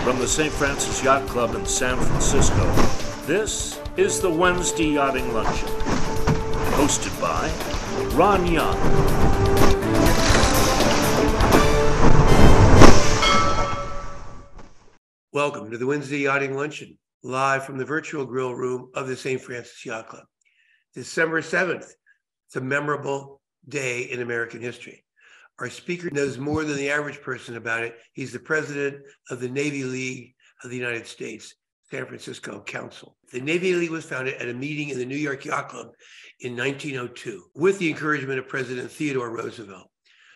From the St. Francis Yacht Club in San Francisco, this is the Wednesday Yachting Luncheon, hosted by Ron Young. Welcome to the Wednesday Yachting Luncheon, live from the virtual grill room of the St. Francis Yacht Club. December 7th, it's a memorable day in American history. Our speaker knows more than the average person about it. He's the president of the Navy League of the United States, San Francisco Council. The Navy League was founded at a meeting in the New York Yacht Club in 1902 with the encouragement of President Theodore Roosevelt.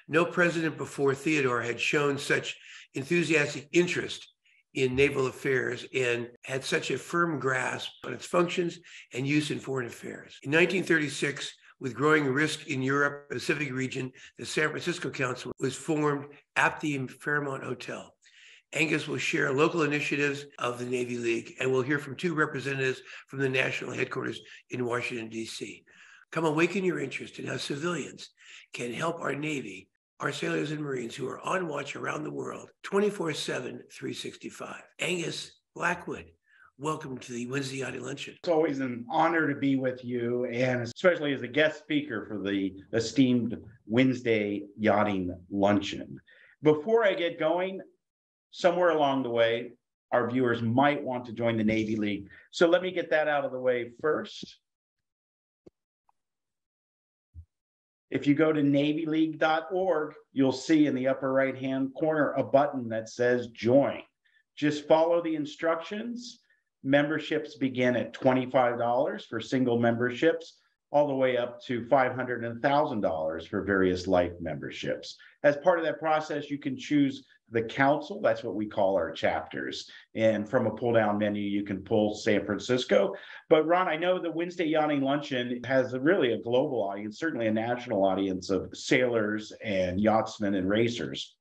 No president before Theodore had shown such enthusiastic interest in naval affairs and had such a firm grasp on its functions and use in foreign affairs. In 1936, with growing risk in Europe, Pacific region, the San Francisco Council was formed at the Fairmont Hotel. Angus will share local initiatives of the Navy League, and we'll hear from two representatives from the national headquarters in Washington, D.C. Come awaken your interest in how civilians can help our Navy, our sailors and Marines who are on watch around the world, 24/7, 365. Angus Blackwood, welcome to the Wednesday Yachting Luncheon. It's always an honor to be with you, and especially as a guest speaker for the esteemed Wednesday Yachting Luncheon. Before I get going, somewhere along the way, our viewers might want to join the Navy League. So let me get that out of the way first. If you go to NavyLeague.org, you'll see in the upper right-hand corner a button that says join. Just follow the instructions. Memberships begin at $25 for single memberships, all the way up to $500 and $1,000 for various life memberships. As part of that process, you can choose the council. That's what we call our chapters. And from a pull-down menu, you can pull San Francisco. But Ron, I know the Wednesday Yachting Luncheon has really a global audience, certainly a national audience of sailors and yachtsmen and racers.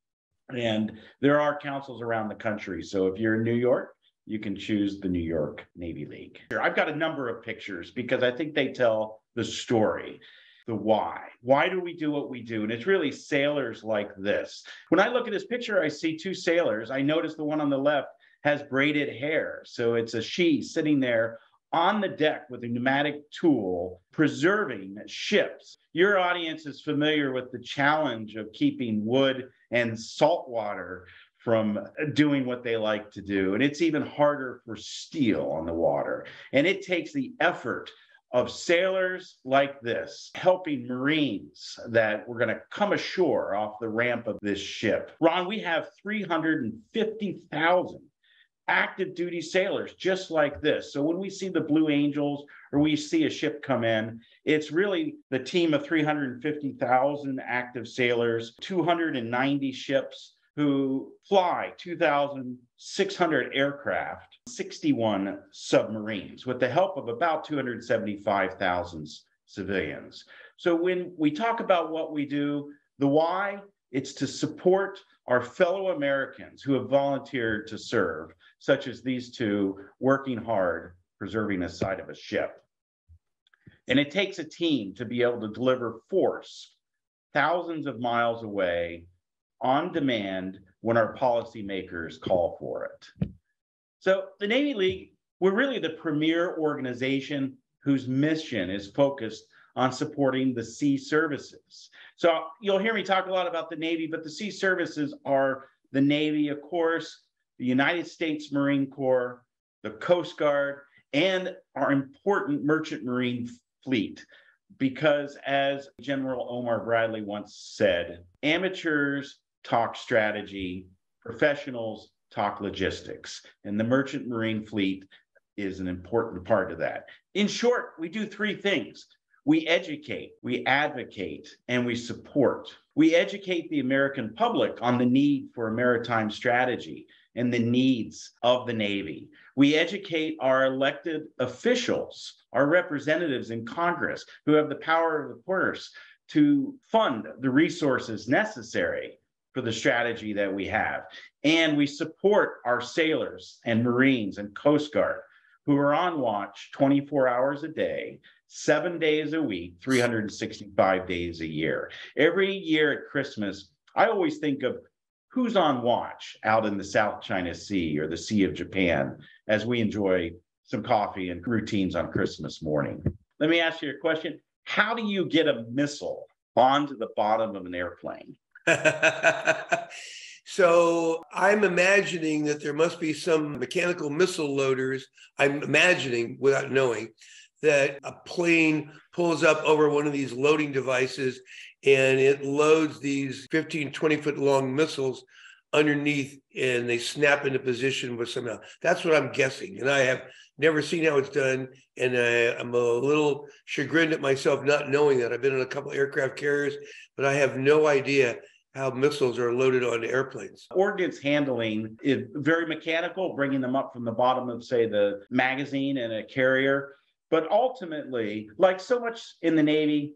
And there are councils around the country. So if you're in New York, you can choose the New York Navy League. I've got a number of pictures because I think they tell the story, the why. Why do we do what we do? And it's really sailors like this. When I look at this picture, I see two sailors. I notice the one on the left has braided hair. So it's a she sitting there on the deck with a pneumatic tool, preserving ships. Your audience is familiar with the challenge of keeping wood and salt water from doing what they like to do. And it's even harder for steel on the water. And it takes the effort of sailors like this, helping Marines that were gonna come ashore off the ramp of this ship. Ron, we have 350,000 active duty sailors just like this. So when we see the Blue Angels or we see a ship come in, it's really the team of 350,000 active sailors, 290 ships, who fly 2,600 aircraft, 61 submarines, with the help of about 275,000 civilians. So when we talk about what we do, the why, it's to support our fellow Americans who have volunteered to serve, such as these two working hard, preserving the side of a ship. And it takes a team to be able to deliver force thousands of miles away on demand when our policymakers call for it. So the Navy League, we're really the premier organization whose mission is focused on supporting the sea services. So you'll hear me talk a lot about the Navy, but the sea services are the Navy, of course, the United States Marine Corps, the Coast Guard, and our important merchant marine fleet. Because as General Omar Bradley once said, amateurs talk strategy, professionals talk logistics, and the merchant marine fleet is an important part of that. In short, we do three things. We educate, we advocate, and we support. We educate the American public on the need for a maritime strategy and the needs of the Navy. We educate our elected officials, our representatives in Congress, who have the power of the purse to fund the resources necessary for the strategy that we have. And we support our sailors and Marines and Coast Guard who are on watch 24 hours a day, 7 days a week, 365 days a year. Every year at Christmas, I always think of who's on watch out in the South China Sea or the Sea of Japan as we enjoy some coffee and routines on Christmas morning. Let me ask you a question. How do you get a missile onto the bottom of an airplane? So I'm imagining that there must be some mechanical missile loaders. I'm imagining, without knowing, that a plane pulls up over one of these loading devices and it loads these 15, 20-foot long missiles underneath, and they snap into position with somehow. That's what I'm guessing. And I have never seen how it's done. And I'm a little chagrined at myself not knowing that. I've been on a couple aircraft carriers, but I have no idea how missiles are loaded onto airplanes. Ordnance handling is very mechanical, bringing them up from the bottom of, say, the magazine in a carrier. But ultimately, like so much in the Navy,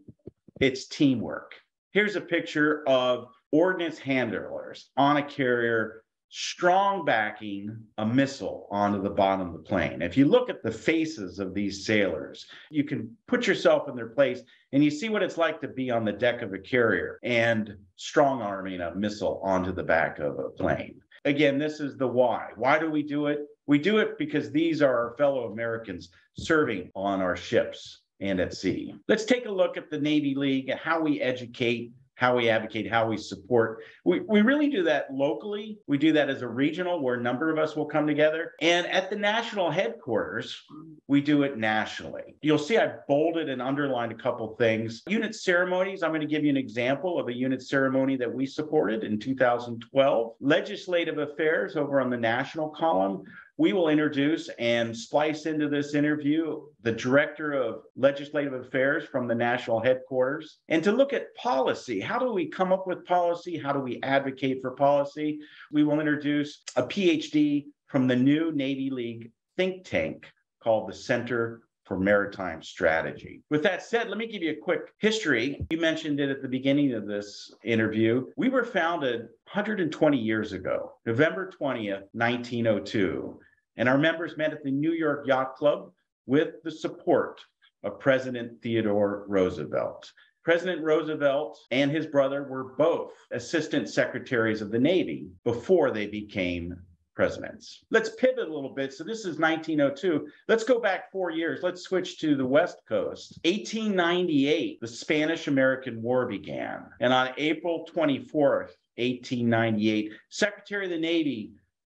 it's teamwork. Here's a picture of ordnance handlers on a carrier, strong backing a missile onto the bottom of the plane. If you look at the faces of these sailors, you can put yourself in their place and you see what it's like to be on the deck of a carrier and strong arming a missile onto the back of a plane. Again, this is the why. Why do we do it? We do it because these are our fellow Americans serving on our ships and at sea. Let's take a look at the Navy League and how we educate, how we advocate, how we support. We really do that locally. We do that as a regional where a number of us will come together. And at the national headquarters, we do it nationally. You'll see I bolded and underlined a couple things. Unit ceremonies, I'm going to give you an example of a unit ceremony that we supported in 2012. Legislative affairs over on the national column. We will introduce and splice into this interview the Director of Legislative Affairs from the national headquarters. And to look at policy, how do we come up with policy? How do we advocate for policy? We will introduce a PhD from the new Navy League think tank called the Center for Maritime Strategy. With that said, let me give you a quick history. You mentioned it at the beginning of this interview. We were founded 120 years ago, November 20th, 1902. And our members met at the New York Yacht Club with the support of President Theodore Roosevelt. President Roosevelt and his brother were both Assistant Secretaries of the Navy before they became presidents. Let's pivot a little bit. So this is 1902. Let's go back 4 years. Let's switch to the West Coast. 1898, the Spanish-American War began. And on April 24th, 1898, Secretary of the Navy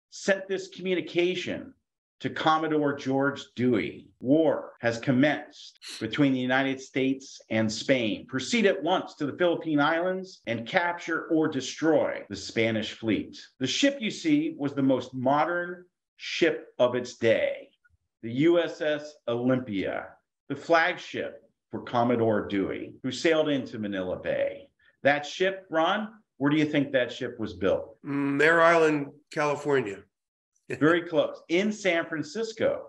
sent this communication to Commodore George Dewey. War has commenced between the United States and Spain. Proceed at once to the Philippine Islands and capture or destroy the Spanish fleet. The ship you see was the most modern ship of its day, the USS Olympia, the flagship for Commodore Dewey, who sailed into Manila Bay. That ship, Ron, where do you think that ship was built? Mare Island, California. Very close. In San Francisco.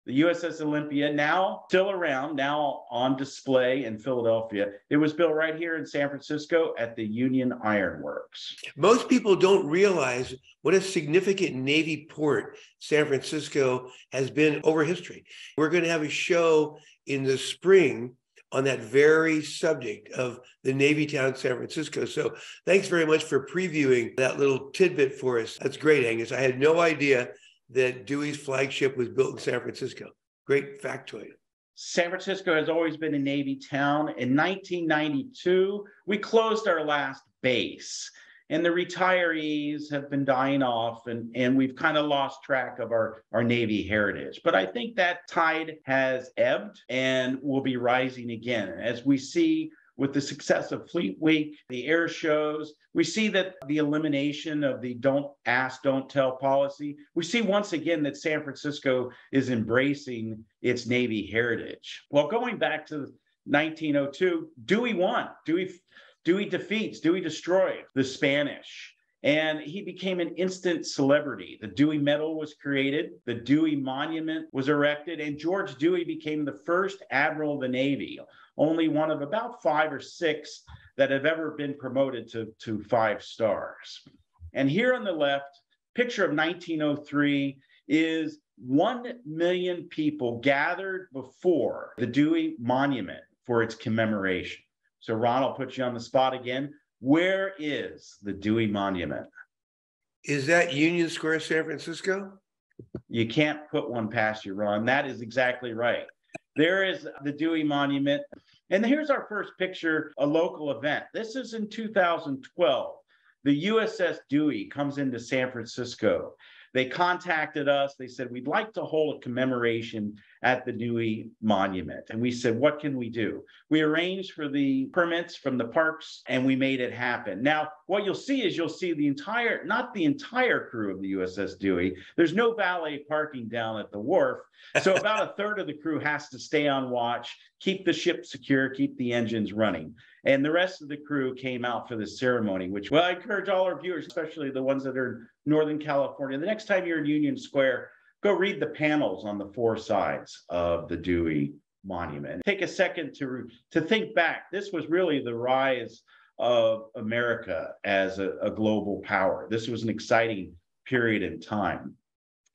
The USS Olympia, now still around, now on display in Philadelphia. It was built right here in San Francisco at the Union Iron Works. Most people don't realize what a significant Navy port San Francisco has been over history. We're going to have a show in the spring on that very subject of the Navy town, San Francisco. So thanks very much for previewing that little tidbit for us. That's great, Angus. I had no idea that Dewey's flagship was built in San Francisco. Great factoid. San Francisco has always been a Navy town. In 1992, we closed our last base. And the retirees have been dying off, and we've kind of lost track of our Navy heritage. But I think that tide has ebbed and will be rising again. As we see with the success of Fleet Week, the air shows, we see that the elimination of the don't ask, don't tell policy, we see once again that San Francisco is embracing its Navy heritage. Well, going back to 1902, Dewey won. Dewey destroyed the Spanish, and he became an instant celebrity. The Dewey Medal was created, the Dewey Monument was erected, and George Dewey became the first Admiral of the Navy, only one of about 5 or 6 that have ever been promoted to 5 stars. And here on the left, picture of 1903 is 1 million people gathered before the Dewey Monument for its commemoration. So Ron, I'll put you on the spot again. Where is the Dewey Monument? Is that Union Square, San Francisco? You can't put one past you, Ron. That is exactly right. There is the Dewey Monument. And here's our first picture, a local event. This is in 2012. The USS Dewey comes into San Francisco. They contacted us. They said, we'd like to hold a commemoration at the Dewey Monument. And we said, what can we do? We arranged for the permits from the parks and we made it happen. Now, what you'll see is the entire, not the entire crew of the USS Dewey. There's no valet parking down at the wharf. So about a third of the crew has to stay on watch, keep the ship secure, keep the engines running. And the rest of the crew came out for this ceremony, which, well, I encourage all our viewers, especially the ones that are in Northern California, the next time you're in Union Square, go read the panels on the four sides of the Dewey Monument. Take a second to think back. This was really the rise of America as a global power. This was an exciting period in time.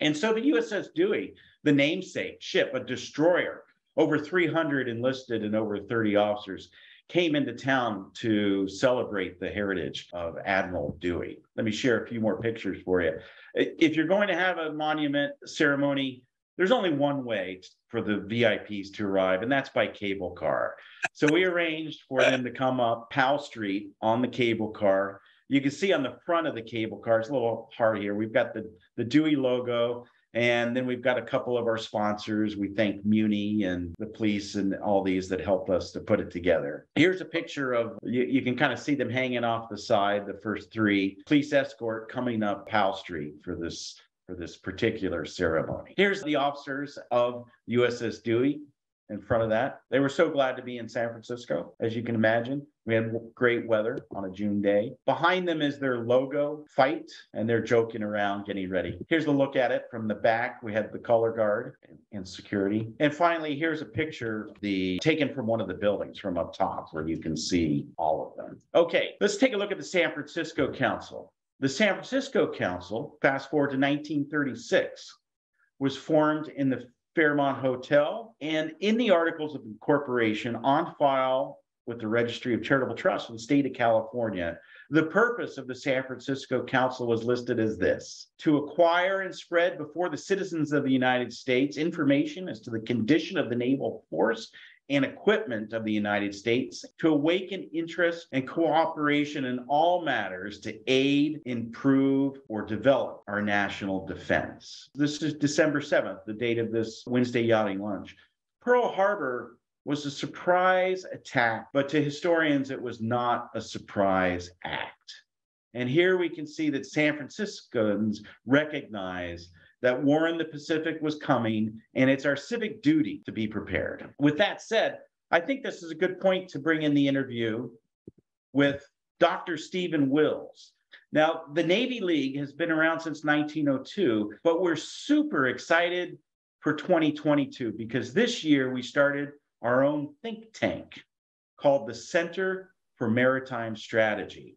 And so the USS Dewey, the namesake ship, a destroyer, over 300 enlisted and over 30 officers, came into town to celebrate the heritage of Admiral Dewey. Let me share a few more pictures for you. If you're going to have a monument ceremony, there's only one way for the VIPs to arrive, and that's by cable car. So we arranged for them to come up Powell Street on the cable car. You can see on the front of the cable car, it's a little hard here, we've got the Dewey logo. And then we've got a couple of our sponsors. We thank Muni and the police and all these that helped us to put it together. Here's a picture of, you can kind of see them hanging off the side, the first three. Police escort coming up Powell Street for this particular ceremony. Here's the officers of USS Dewey in front of that. They were so glad to be in San Francisco, as you can imagine. We had great weather on a June day. Behind them is their logo, fight, and they're joking around, getting ready. Here's a look at it from the back. We had the color guard and security. And finally, here's a picture taken from one of the buildings from up top where you can see all of them. Okay, let's take a look at the San Francisco Council. The San Francisco Council, fast forward to 1936, was formed in the Fairmont Hotel, and in the Articles of Incorporation on file with the Registry of Charitable Trusts of the state of California, the purpose of the San Francisco Council was listed as this: to acquire and spread before the citizens of the United States information as to the condition of the naval force and equipment of the United States, to awaken interest and cooperation in all matters to aid, improve, or develop our national defense. This is December 7th, the date of this Wednesday yachting lunch. Pearl Harbor was a surprise attack, but to historians, it was not a surprise act. And here we can see that San Franciscans recognize that war in the Pacific was coming, and it's our civic duty to be prepared. With that said, I think this is a good point to bring in the interview with Dr. Stephen Wills. Now, the Navy League has been around since 1902, but we're super excited for 2022 because this year we started our own think tank called the Center for Maritime Strategy.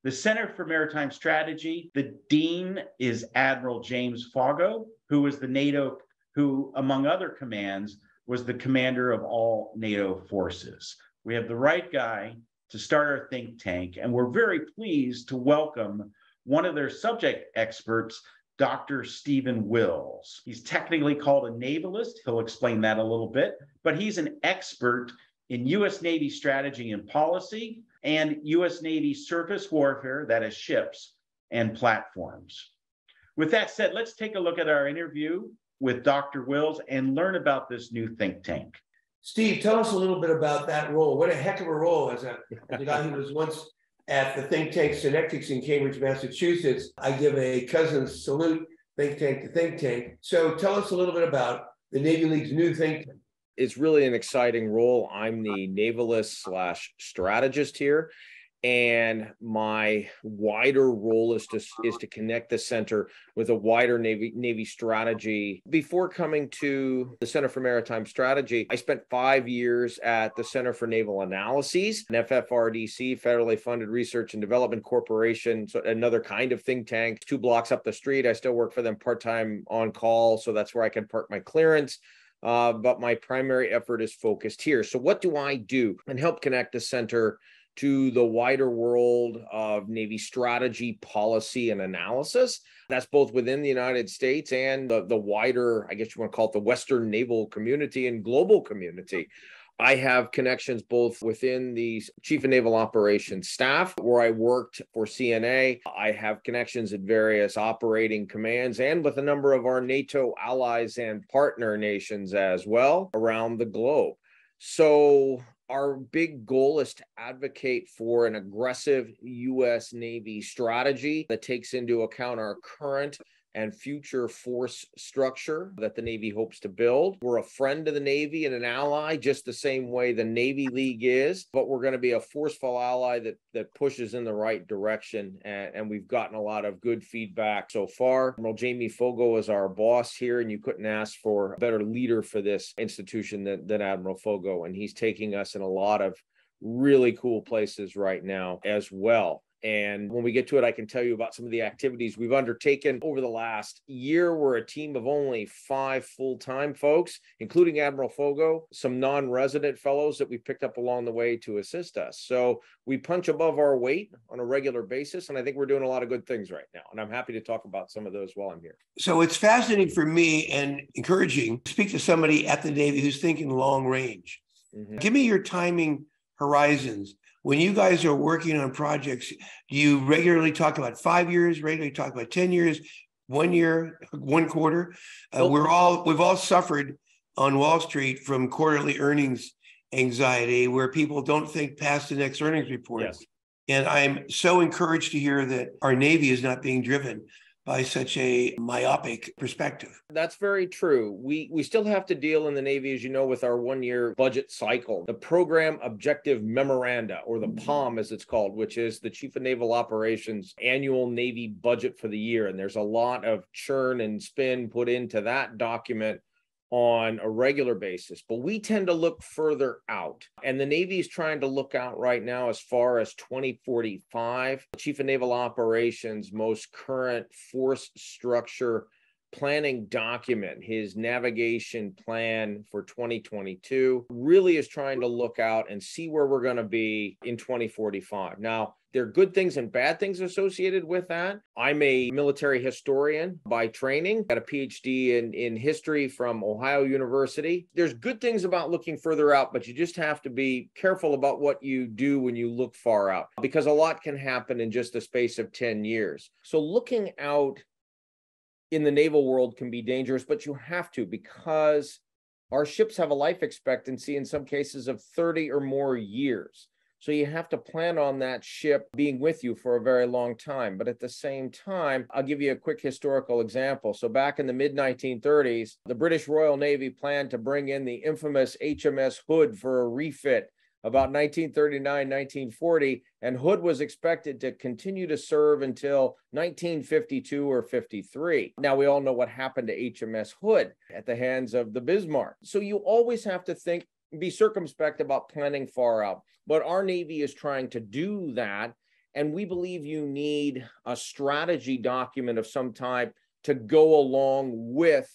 The Center for Maritime Strategy, the dean is Admiral James Foggo, who among other commands, was the commander of all NATO forces. We have the right guy to start our think tank, and we're very pleased to welcome one of their subject experts, Dr. Stephen Wills. He's technically called a navalist. He'll explain that a little bit, but he's an expert in U.S. Navy strategy and policy and U.S. Navy surface warfare, that is ships and platforms. With that said, let's take a look at our interview with Dr. Wills and learn about this new think tank. Steve, tell us a little bit about that role. What a heck of a role as a guy who was once at the think tank Synectics in Cambridge, Massachusetts. I give a cousin's salute, think tank to think tank. So tell us a little bit about the Navy League's new think tank. It's really an exciting role. I'm the navalist / strategist here. And my wider role is to connect the center with a wider Navy strategy. Before coming to the Center for Maritime Strategy, I spent 5 years at the Center for Naval Analyses, an FFRDC, federally funded research and development corporation, so another kind of think tank, 2 blocks up the street. I still work for them part-time on call, so that's where I can park my clearance. But my primary effort is focused here. So what do I do and help connect the center to the wider world of Navy strategy, policy, and analysis. That's both within the United States and the wider, I guess you want to call it, the Western naval community and global community. I have connections both within the Chief of Naval Operations staff, where I worked for CNA. I have connections at various operating commands and with a number of our NATO allies and partner nations as well around the globe. So our big goal is to advocate for an aggressive U.S. Navy strategy that takes into account our current and future force structure that the Navy hopes to build. We're a friend of the Navy and an ally, just the same way the Navy League is, but we're going to be a forceful ally that pushes in the right direction. And we've gotten a lot of good feedback so far. Admiral Jamie Fogo is our boss here, and you couldn't ask for a better leader for this institution than Admiral Fogo. And he's taking us in a lot of really cool places right now as well. And when we get to it, I can tell you about some of the activities we've undertaken over the last year. We're a team of only 5 full-time folks, including Admiral Fogo, some non-resident fellows that we picked up along the way to assist us. So we punch above our weight on a regular basis, and I think we're doing a lot of good things right now. And I'm happy to talk about some of those while I'm here. So it's fascinating for me and encouraging to speak to somebody at the Navy who's thinking long range. Mm-hmm. Give me your timing horizons. When you guys are working on projects, do you regularly talk about 5 years, regularly talk about 10 years, 1 year, 1 quarter? We've all suffered on Wall Street from quarterly earnings anxiety, where people don't think past the next earnings report. Yes. And I'm so encouraged to hear that our Navy is not being driven by such a myopic perspective. That's very true. We still have to deal in the Navy, as you know, with our 1-year budget cycle, the Program Objective Memoranda, or the POM as it's called, which is the Chief of Naval Operations annual Navy budget for the year. And there's a lot of churn and spin put into that document on a regular basis, but we tend to look further out, and the Navy is trying to look out right now as far as 2045. The Chief of Naval Operations' most current force structure planning document, his navigation plan for 2022, really is trying to look out and see where we're going to be in 2045. Now, there are good things and bad things associated with that. I'm a military historian by training, got a PhD in history from Ohio University. There's good things about looking further out, but you just have to be careful about what you do when you look far out, because a lot can happen in just the space of 10 years. So looking out in the naval world can be dangerous, but you have to, because our ships have a life expectancy in some cases of 30 or more years. So you have to plan on that ship being with you for a very long time. But at the same time, I'll give you a quick historical example. So back in the mid-1930s, the British Royal Navy planned to bring in the infamous HMS Hood for a refit about 1939, 1940, and Hood was expected to continue to serve until 1952 or 53. Now, we all know what happened to HMS Hood at the hands of the Bismarck. So you always have to be circumspect about planning far out. But our Navy is trying to do that, and we believe you need a strategy document of some type to go along with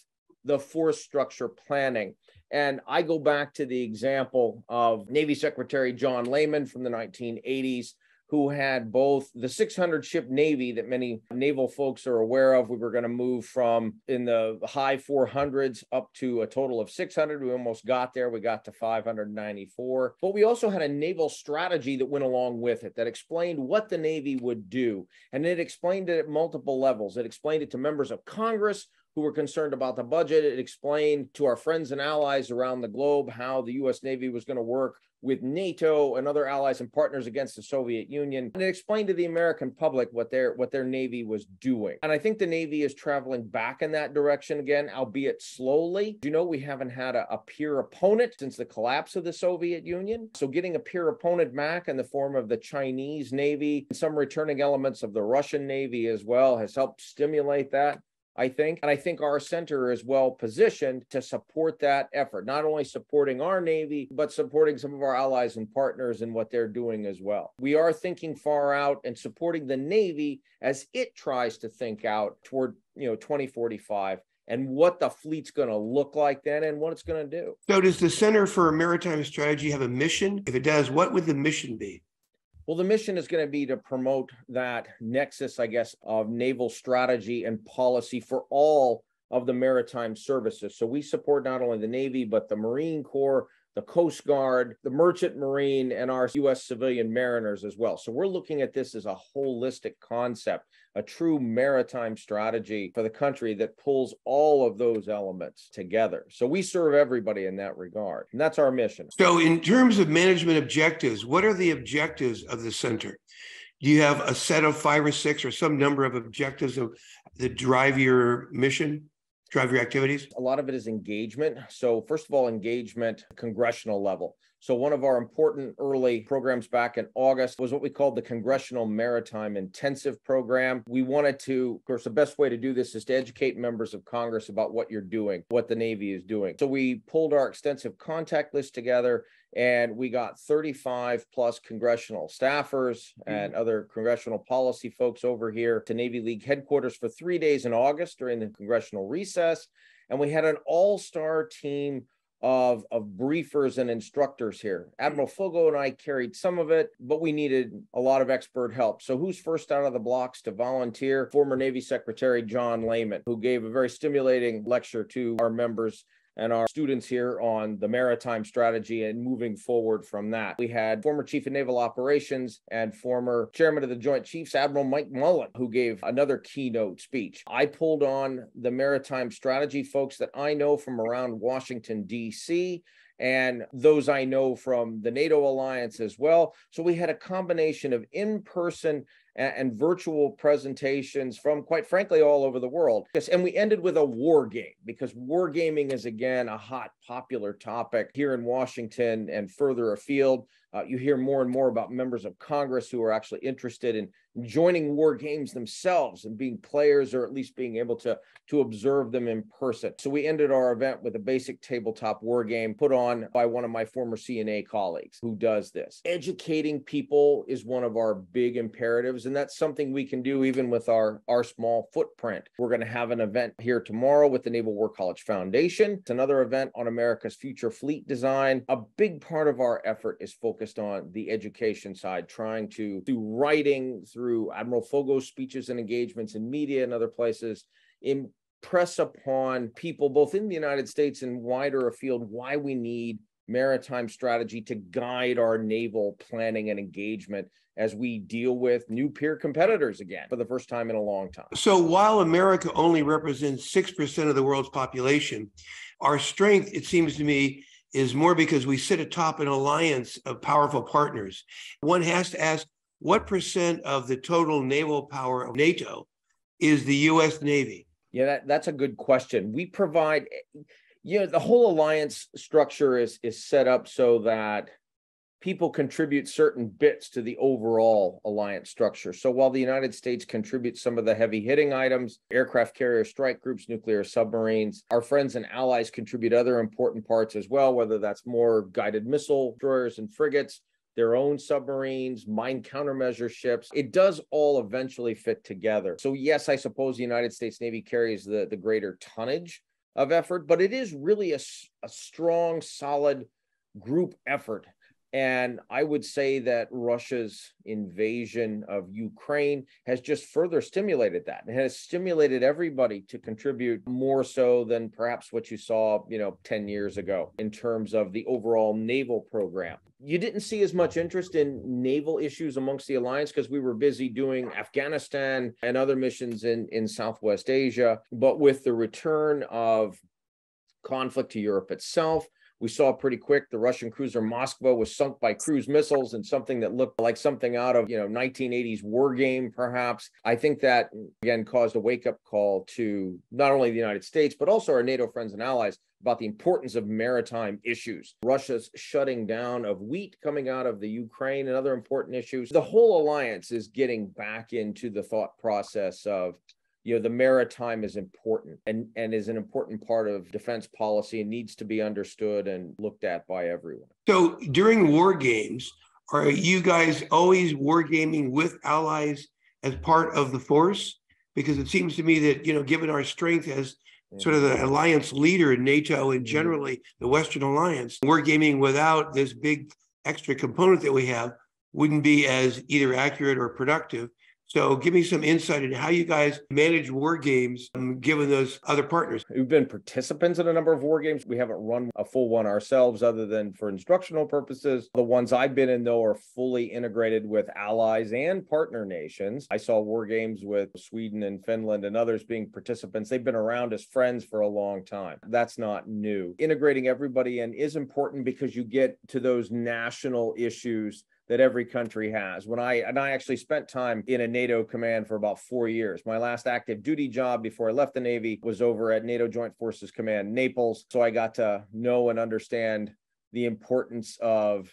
the force structure planning. And I go back to the example of Navy Secretary John Lehman from the 1980s, who had both the 600-ship Navy that many naval folks are aware of. We were going to move from in the high 400s up to a total of 600. We almost got there. We got to 594. But we also had a naval strategy that went along with it that explained what the Navy would do. And it explained it at multiple levels. It explained it to members of Congress who were concerned about the budget. It explained to our friends and allies around the globe how the U.S. Navy was going to work with NATO and other allies and partners against the Soviet Union. And it explained to the American public what their Navy was doing. And I think the Navy is traveling back in that direction again, albeit slowly. You know, we haven't had a peer opponent since the collapse of the Soviet Union. So getting a peer opponent back in the form of the Chinese Navy and some returning elements of the Russian Navy as well has helped stimulate that, I think. And I think our center is well positioned to support that effort, not only supporting our Navy, but supporting some of our allies and partners in what they're doing as well. We are thinking far out and supporting the Navy as it tries to think out toward 2045 and what the fleet's going to look like then and what it's going to do. So does the Center for Maritime Strategy have a mission? If it does, what would the mission be? Well, the mission is going to be to promote that nexus, I guess, of naval strategy and policy for all of the maritime services. So we support not only the Navy, but the Marine Corps, the Coast Guard, the Merchant Marine, and our U.S. civilian mariners as well. So we're looking at this as a holistic concept, a true maritime strategy for the country that pulls all of those elements together. So we serve everybody in that regard, and that's our mission. So in terms of management objectives, what are the objectives of the center? Do you have a set of 5 or 6 or some number of objectives that drive your mission? Drive your activities? A lot of it is engagement. So first of all, engagement, congressional level. So one of our important early programs back in August was what we called the Congressional Maritime Intensive Program. We wanted to, of course, the best way to do this is to educate members of Congress about what you're doing, what the Navy is doing. So we pulled our extensive contact list together, and we got 35 plus congressional staffers and other congressional policy folks over here to Navy League headquarters for 3 days in August during the congressional recess. And we had an all-star team of briefers and instructors here. Admiral Fogo and I carried some of it, but we needed a lot of expert help. So who's first out of the blocks to volunteer? Former Navy Secretary John Lehman, who gave a very stimulating lecture to our members and our students here on the maritime strategy and moving forward from that. We had former Chief of Naval Operations and former Chairman of the Joint Chiefs, Admiral Mike Mullen, who gave another keynote speech. I pulled on the maritime strategy folks that I know from around Washington, D.C., and those I know from the NATO alliance as well. So we had a combination of in-person and virtual presentations from, quite frankly, all over the world. Yes, and we ended with a war game, because wargaming is, again, a hot, popular topic here in Washington and further afield. You hear more and more about members of Congress who are actually interested in joining war games themselves and being players, or at least being able to observe them in person. So we ended our event with a basic tabletop war game put on by one of my former CNA colleagues who does this. Educating people is one of our big imperatives, and that's something we can do even with our small footprint. We're going to have an event here tomorrow with the Naval War College Foundation. It's another event on America's future fleet design. A big part of our effort is focused on the education side, trying to, through writing, through Admiral Fogo's speeches and engagements in media and other places, impress upon people both in the United States and wider afield why we need maritime strategy to guide our naval planning and engagement as we deal with new peer competitors again for the first time in a long time. So while America only represents 6% of the world's population, our strength, it seems to me, is more because we sit atop an alliance of powerful partners. One has to ask, what percent of the total naval power of NATO is the U.S. Navy? Yeah, that's a good question. We provide, the whole alliance structure is set up so that people contribute certain bits to the overall alliance structure. So while the United States contributes some of the heavy hitting items, aircraft carrier strike groups, nuclear submarines, our friends and allies contribute other important parts as well, whether that's more guided missile destroyers and frigates, their own submarines, mine countermeasure ships. It does all eventually fit together. So yes, I suppose the United States Navy carries the greater tonnage of effort, but it is really a strong, solid group effort. And I would say that Russia's invasion of Ukraine has just further stimulated that. It has stimulated everybody to contribute more so than perhaps what you saw, 10 years ago in terms of the overall naval program. You didn't see as much interest in naval issues amongst the alliance because we were busy doing Afghanistan and other missions in Southwest Asia. But with the return of conflict to Europe itself, we saw pretty quick the Russian cruiser Moskva was sunk by cruise missiles, and something that looked like something out of 1980s war game, perhaps. I think that, again, caused a wake-up call to not only the United States, but also our NATO friends and allies about the importance of maritime issues. Russia's shutting down of wheat coming out of the Ukraine and other important issues. The whole alliance is getting back into the thought process of the maritime is important and is an important part of defense policy and needs to be understood and looked at by everyone. So during war games, are you guys always wargaming with allies as part of the force? Because it seems to me that, given our strength as sort of the alliance leader in NATO and generally the Western Alliance, wargaming without this big extra component that we have wouldn't be as either accurate or productive. So give me some insight into how you guys manage war games given those other partners. We've been participants in a number of war games. We haven't run a full one ourselves other than for instructional purposes. The ones I've been in, though, are fully integrated with allies and partner nations. I saw war games with Sweden and Finland and others being participants. They've been around as friends for a long time. That's not new. Integrating everybody in is important because you get to those national issues that every country has. I actually spent time in a NATO command for about 4 years. My last active duty job before I left the Navy was over at NATO Joint Forces Command, Naples. So I got to know and understand the importance of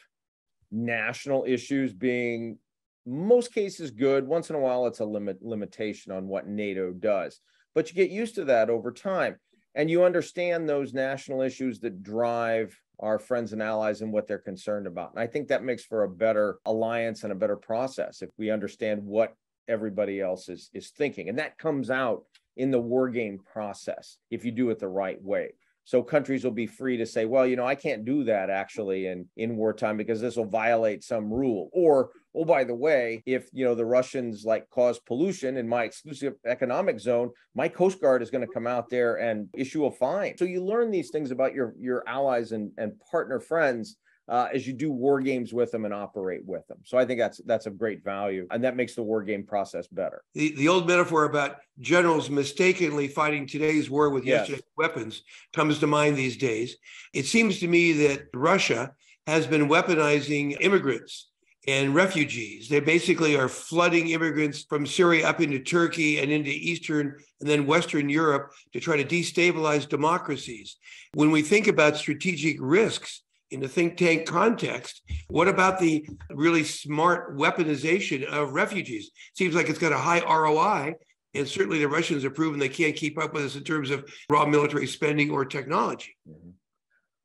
national issues being, most cases, good. Once in a while, it's a limitation on what NATO does. But you get used to that over time. And you understand those national issues that drive our friends and allies and what they're concerned about. And I think that makes for a better alliance and a better process if we understand what everybody else is thinking. And that comes out in the war game process if you do it the right way. So countries will be free to say, well, I can't do that actually in wartime because this will violate some rule. Or, oh, by the way, if, the Russians cause pollution in my exclusive economic zone, my Coast Guard is going to come out there and issue a fine. So you learn these things about your allies and partner friends as you do war games with them and operate with them. So I think that's of great value, and that makes the war game process better. The old metaphor about generals mistakenly fighting today's war with yesterday's weapons comes to mind these days. It seems to me that Russia has been weaponizing immigrants and refugees. They basically are flooding immigrants from Syria up into Turkey and into Eastern and then Western Europe to try to destabilize democracies. When we think about strategic risks in the think tank context, what about the really smart weaponization of refugees? Seems like it's got a high ROI, and certainly the Russians have proven they can't keep up with us in terms of raw military spending or technology.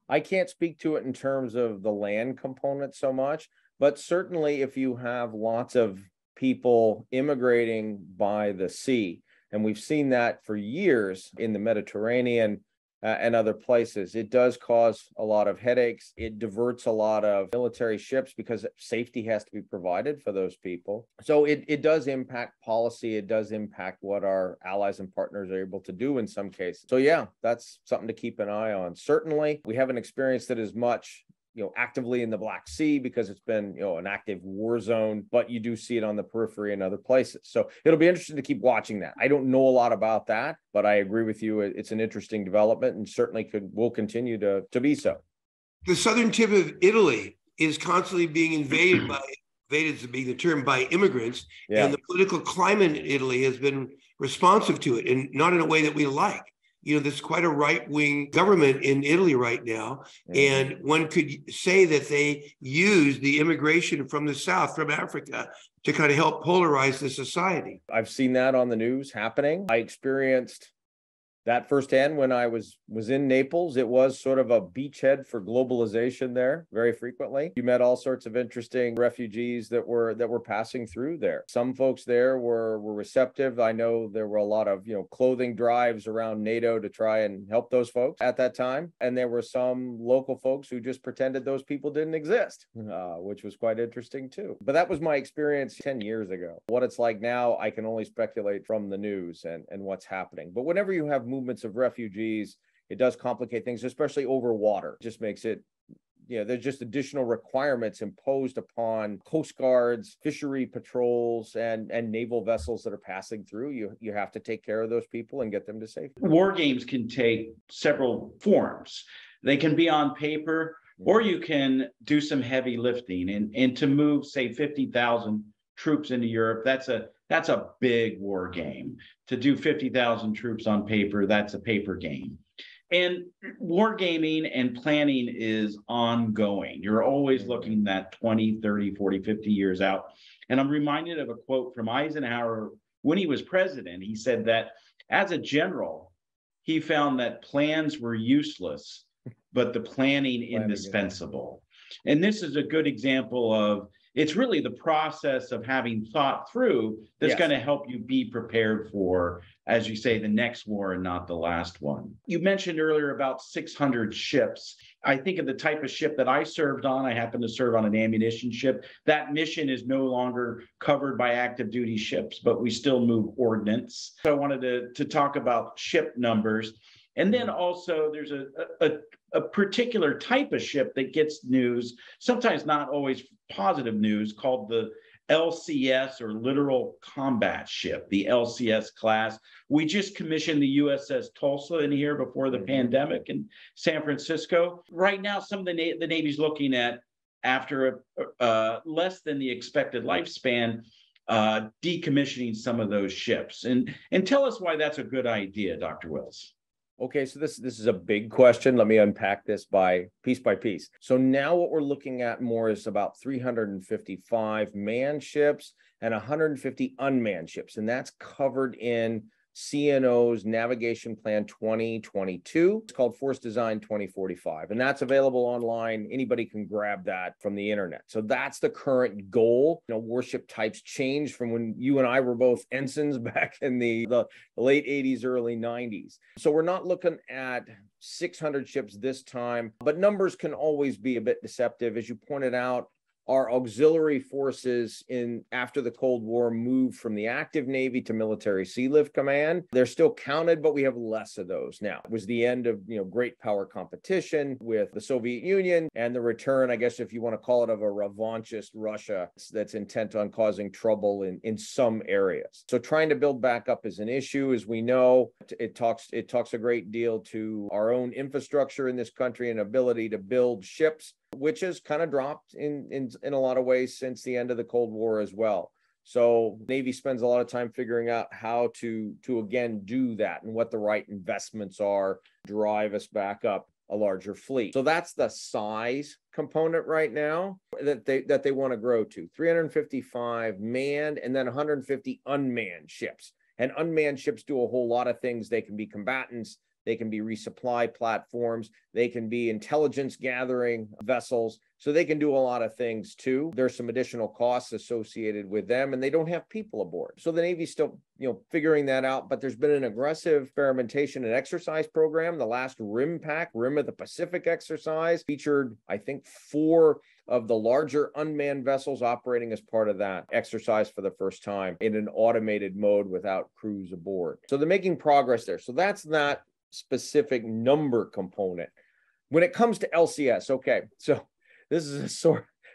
I can't speak to it in terms of the land component so much, but certainly if you have lots of people immigrating by the sea, and we've seen that for years in the Mediterranean, and other places, it does cause a lot of headaches. It diverts a lot of military ships because safety has to be provided for those people. So it does impact policy. It does impact what our allies and partners are able to do in some cases. So yeah, that's something to keep an eye on. Certainly, we haven't experienced it as much actively in the Black Sea because it's been, an active war zone, but you do see it on the periphery and other places. So it'll be interesting to keep watching that. I don't know a lot about that, but I agree with you. It's an interesting development and certainly will continue to be so. The southern tip of Italy is constantly being invaded being the term, by immigrants. Yeah. And the political climate in Italy has been responsive to it, and not in a way that we like. There's quite a right-wing government in Italy right now. And one could say that they use the immigration from the South, from Africa, to kind of help polarize the society. I've seen that on the news happening. I experienced that firsthand when I was in Naples. It was sort of a beachhead for globalization there very frequently. You met all sorts of interesting refugees that were passing through there. Some folks there were receptive. I know there were a lot of clothing drives around NATO to try and help those folks at that time. And there were some local folks who just pretended those people didn't exist, which was quite interesting too. But that was my experience 10 years ago. What it's like now, I can only speculate from the news and what's happening. But whenever you have movements of refugees, it does complicate things, especially over water. It just makes it, there's just additional requirements imposed upon coast guards, fishery patrols, and naval vessels that are passing through. You have to take care of those people and get them to safety. War games can take several forms. They can be on paper, or you can do some heavy lifting. And to move, say, 50,000 troops into Europe, that's a big war game. To do 50,000 troops on paper, that's a paper game. And wargaming and planning is ongoing. You're always looking at 20, 30, 40, 50 years out. And I'm reminded of a quote from Eisenhower when he was president. He said that as a general, he found that plans were useless, but the planning indispensable. And this is a good example of it's really the process of having thought through that's going to help you be prepared for, as you say, the next war and not the last one. You mentioned earlier about 600 ships. I think of the type of ship that I served on. I happened to serve on an ammunition ship. That mission is no longer covered by active duty ships, but we still move ordnance. So I wanted to talk about ship numbers. And then also there's a particular type of ship that gets news, sometimes not always positive news, called the LCS, or Littoral Combat Ship, the LCS class. We just commissioned the USS Tulsa in here before the pandemic in San Francisco. Right now, some of the Navy's looking at, after less than the expected lifespan, decommissioning some of those ships. And tell us why that's a good idea, Dr. Wills. Okay, so this is a big question. Let me unpack this by piece. So now what we're looking at more is about 355 manned ships and 150 unmanned ships, and that's covered in CNO's Navigation Plan 2022. It's called Force Design 2045, and that's available online. Anybody can grab that from the internet. So that's the current goal. You know, warship types change from when you and I were both ensigns back in the late 80s, early 90s. So we're not looking at 600 ships this time, but numbers can always be a bit deceptive. As you pointed out, our auxiliary forces after the Cold War moved from the active Navy to Military Sea Lift Command. They're still counted, but we have less of those now. It was the end of great power competition with the Soviet Union and the return, I guess if you want to call it, of a revanchist Russia that's intent on causing trouble in some areas. So trying to build back up is an issue. As we know, it talks a great deal to our own infrastructure in this country and ability to build ships, which has kind of dropped in a lot of ways since the end of the Cold War as well. So Navy spends a lot of time figuring out how to again do that and what the right investments are, drive us back up a larger fleet. So that's the size component right now that they want to grow to. 355 manned and then 150 unmanned ships. And unmanned ships do a whole lot of things. They can be combatants. They can be resupply platforms. They can be intelligence gathering vessels. So they can do a lot of things too. There's some additional costs associated with them, and they don't have people aboard. So the Navy's still, figuring that out. But there's been an aggressive experimentation and exercise program. The last Rim of the Pacific exercise featured, I think, 4 of the larger unmanned vessels operating as part of that exercise for the first time in an automated mode without crews aboard. So they're making progress there. So that's that specific number component. When it comes to LCS, okay, so this is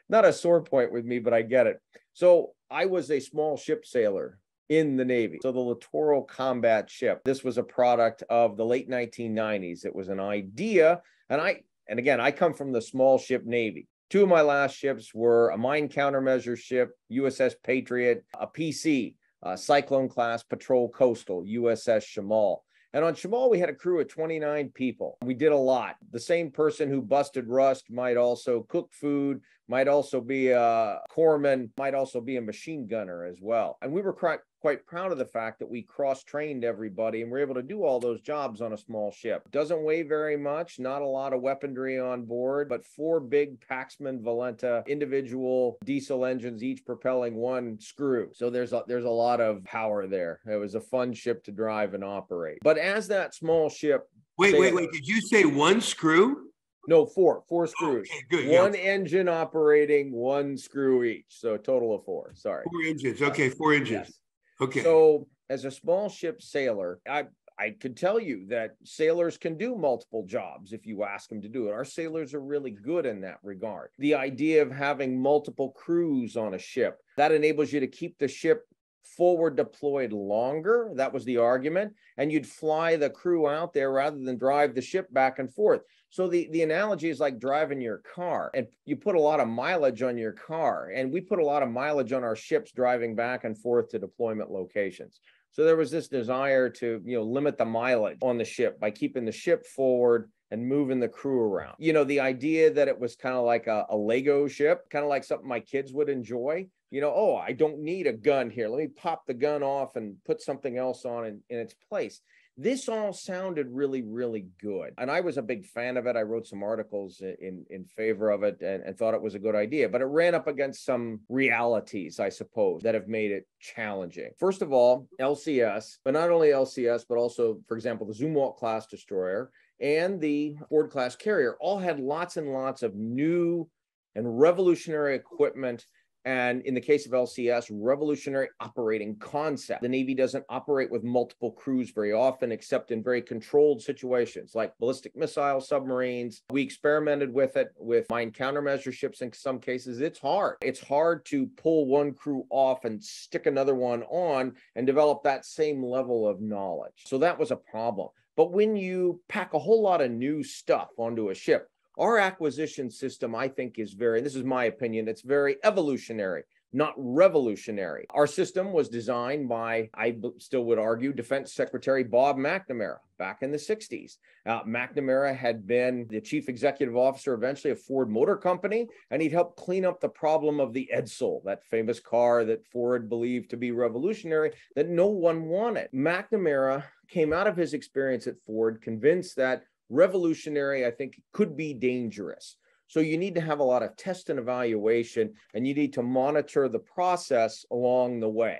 not a sore point with me, but I get it. So I was a small ship sailor in the Navy. So the Littoral Combat Ship, this was a product of the late 1990s. It was an idea, and again, I come from the small ship Navy. 2 of my last ships were a mine countermeasure ship, USS Patriot, a PC, Cyclone class patrol coastal, USS Shamal. And on Shamal, we had a crew of 29 people. We did a lot. The same person who busted rust might also cook food, might also be a corpsman, might also be a machine gunner as well. And we were quite proud of the fact that we cross-trained everybody and were able to do all those jobs on a small ship. Doesn't weigh very much, not a lot of weaponry on board, but 4 big Paxman Valenta individual diesel engines, each propelling 1 screw. So there's a lot of power there. It was a fun ship to drive and operate. But as that small ship... Wait. Did you say 1 screw? No, 4 screws. Okay, good. 1 engine operating, 1 screw each. So a total of 4. Sorry. 4 engines. Okay, 4 engines. Yes. Okay. So as a small ship sailor, I could tell you that sailors can do multiple jobs if you ask them to do it. Our sailors are really good in that regard. The idea of having multiple crews on a ship, that enables you to keep the ship forward deployed longer. That was the argument. And you'd fly the crew out there rather than drive the ship back and forth. So the analogy is like driving your car, and you put a lot of mileage on your car, and we put a lot of mileage on our ships driving back and forth to deployment locations. So there was this desire to, limit the mileage on the ship by keeping the ship forward and moving the crew around. The idea that it was kind of like a Lego ship, kind of like something my kids would enjoy. Oh, I don't need a gun here. Let me pop the gun off and put something else on in its place. This all sounded really, really good. And I was a big fan of it. I wrote some articles in favor of it and thought it was a good idea, but it ran up against some realities, I suppose, that have made it challenging. First of all, LCS, but not only LCS, but also, for example, the Zumwalt class destroyer and the Ford class carrier all had lots and lots of new and revolutionary equipment. And in the case of LCS, revolutionary operating concept. The Navy doesn't operate with multiple crews very often, except in very controlled situations like ballistic missile submarines. We experimented with it with mine countermeasure ships in some cases. It's hard. It's hard to pull one crew off and stick another one on and develop that same level of knowledge. So that was a problem. But when you pack a whole lot of new stuff onto a ship, our acquisition system, I think, is very, this is my opinion, it's very evolutionary, not revolutionary. Our system was designed by, I still would argue, Defense Secretary Bob McNamara back in the 60s. McNamara had been the chief executive officer eventually of Ford Motor Company, and he'd helped clean up the problem of the Edsel, that famous car that Ford believed to be revolutionary that no one wanted. McNamara came out of his experience at Ford convinced that revolutionary, I think, could be dangerous. So you need to have a lot of test and evaluation, and you need to monitor the process along the way.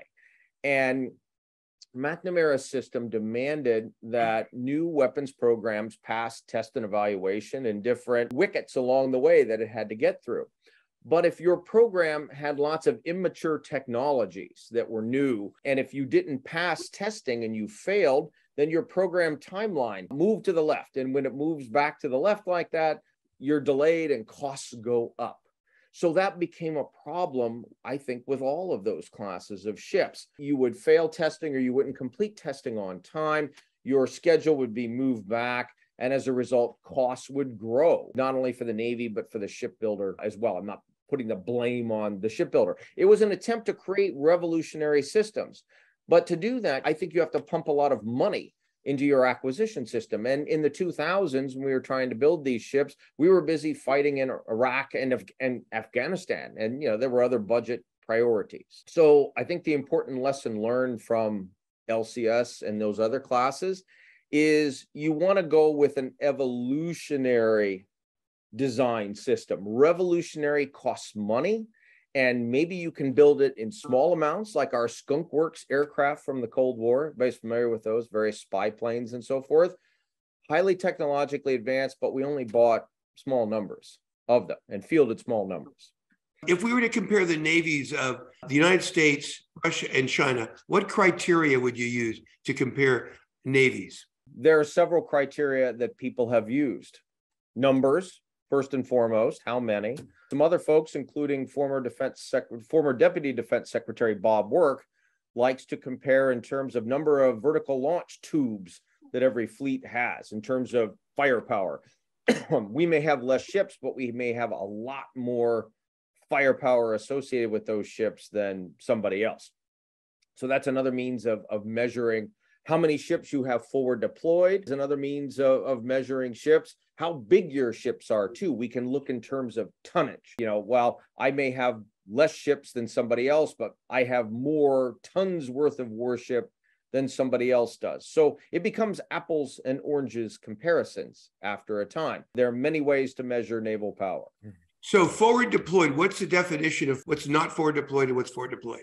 And McNamara's system demanded that new weapons programs pass test and evaluation in different wickets along the way that it had to get through. But if your program had lots of immature technologies that were new, and if you didn't pass testing and you failed, then your program timeline moved to the left. And when it moves back to the left like that, you're delayed and costs go up. So that became a problem, I think, with all of those classes of ships. You would fail testing or you wouldn't complete testing on time. Your schedule would be moved back. And as a result, costs would grow, not only for the Navy, but for the shipbuilder as well. I'm not putting the blame on the shipbuilder. It was an attempt to create revolutionary systems. But to do that, I think you have to pump a lot of money into your acquisition system. And in the 2000s, when we were trying to build these ships, we were busy fighting in Iraq and Afghanistan. And, there were other budget priorities. So I think the important lesson learned from LCS and those other classes is you want to go with an evolutionary design system. Revolutionary costs money. And maybe you can build it in small amounts, like our Skunk Works aircraft from the Cold War. Everybody's familiar with those, various spy planes and so forth. Highly technologically advanced, but we only bought small numbers of them and fielded small numbers. If we were to compare the navies of the United States, Russia, and China, what criteria would you use to compare navies? There are several criteria that people have used. Numbers, first and foremost, how many? Some other folks, including former Deputy Defense Secretary Bob Work, likes to compare in terms of number of vertical launch tubes that every fleet has in terms of firepower. We may have less ships, but we may have a lot more firepower associated with those ships than somebody else. So that's another means of measuring how many ships you have forward deployed. Is another means of measuring ships. How big your ships are too. We can look in terms of tonnage. While I may have less ships than somebody else, but I have more tons worth of warship than somebody else does. So it becomes apples and oranges comparisons after a time. There are many ways to measure naval power. So forward deployed, what's the definition of what's not forward deployed and what's forward deployed?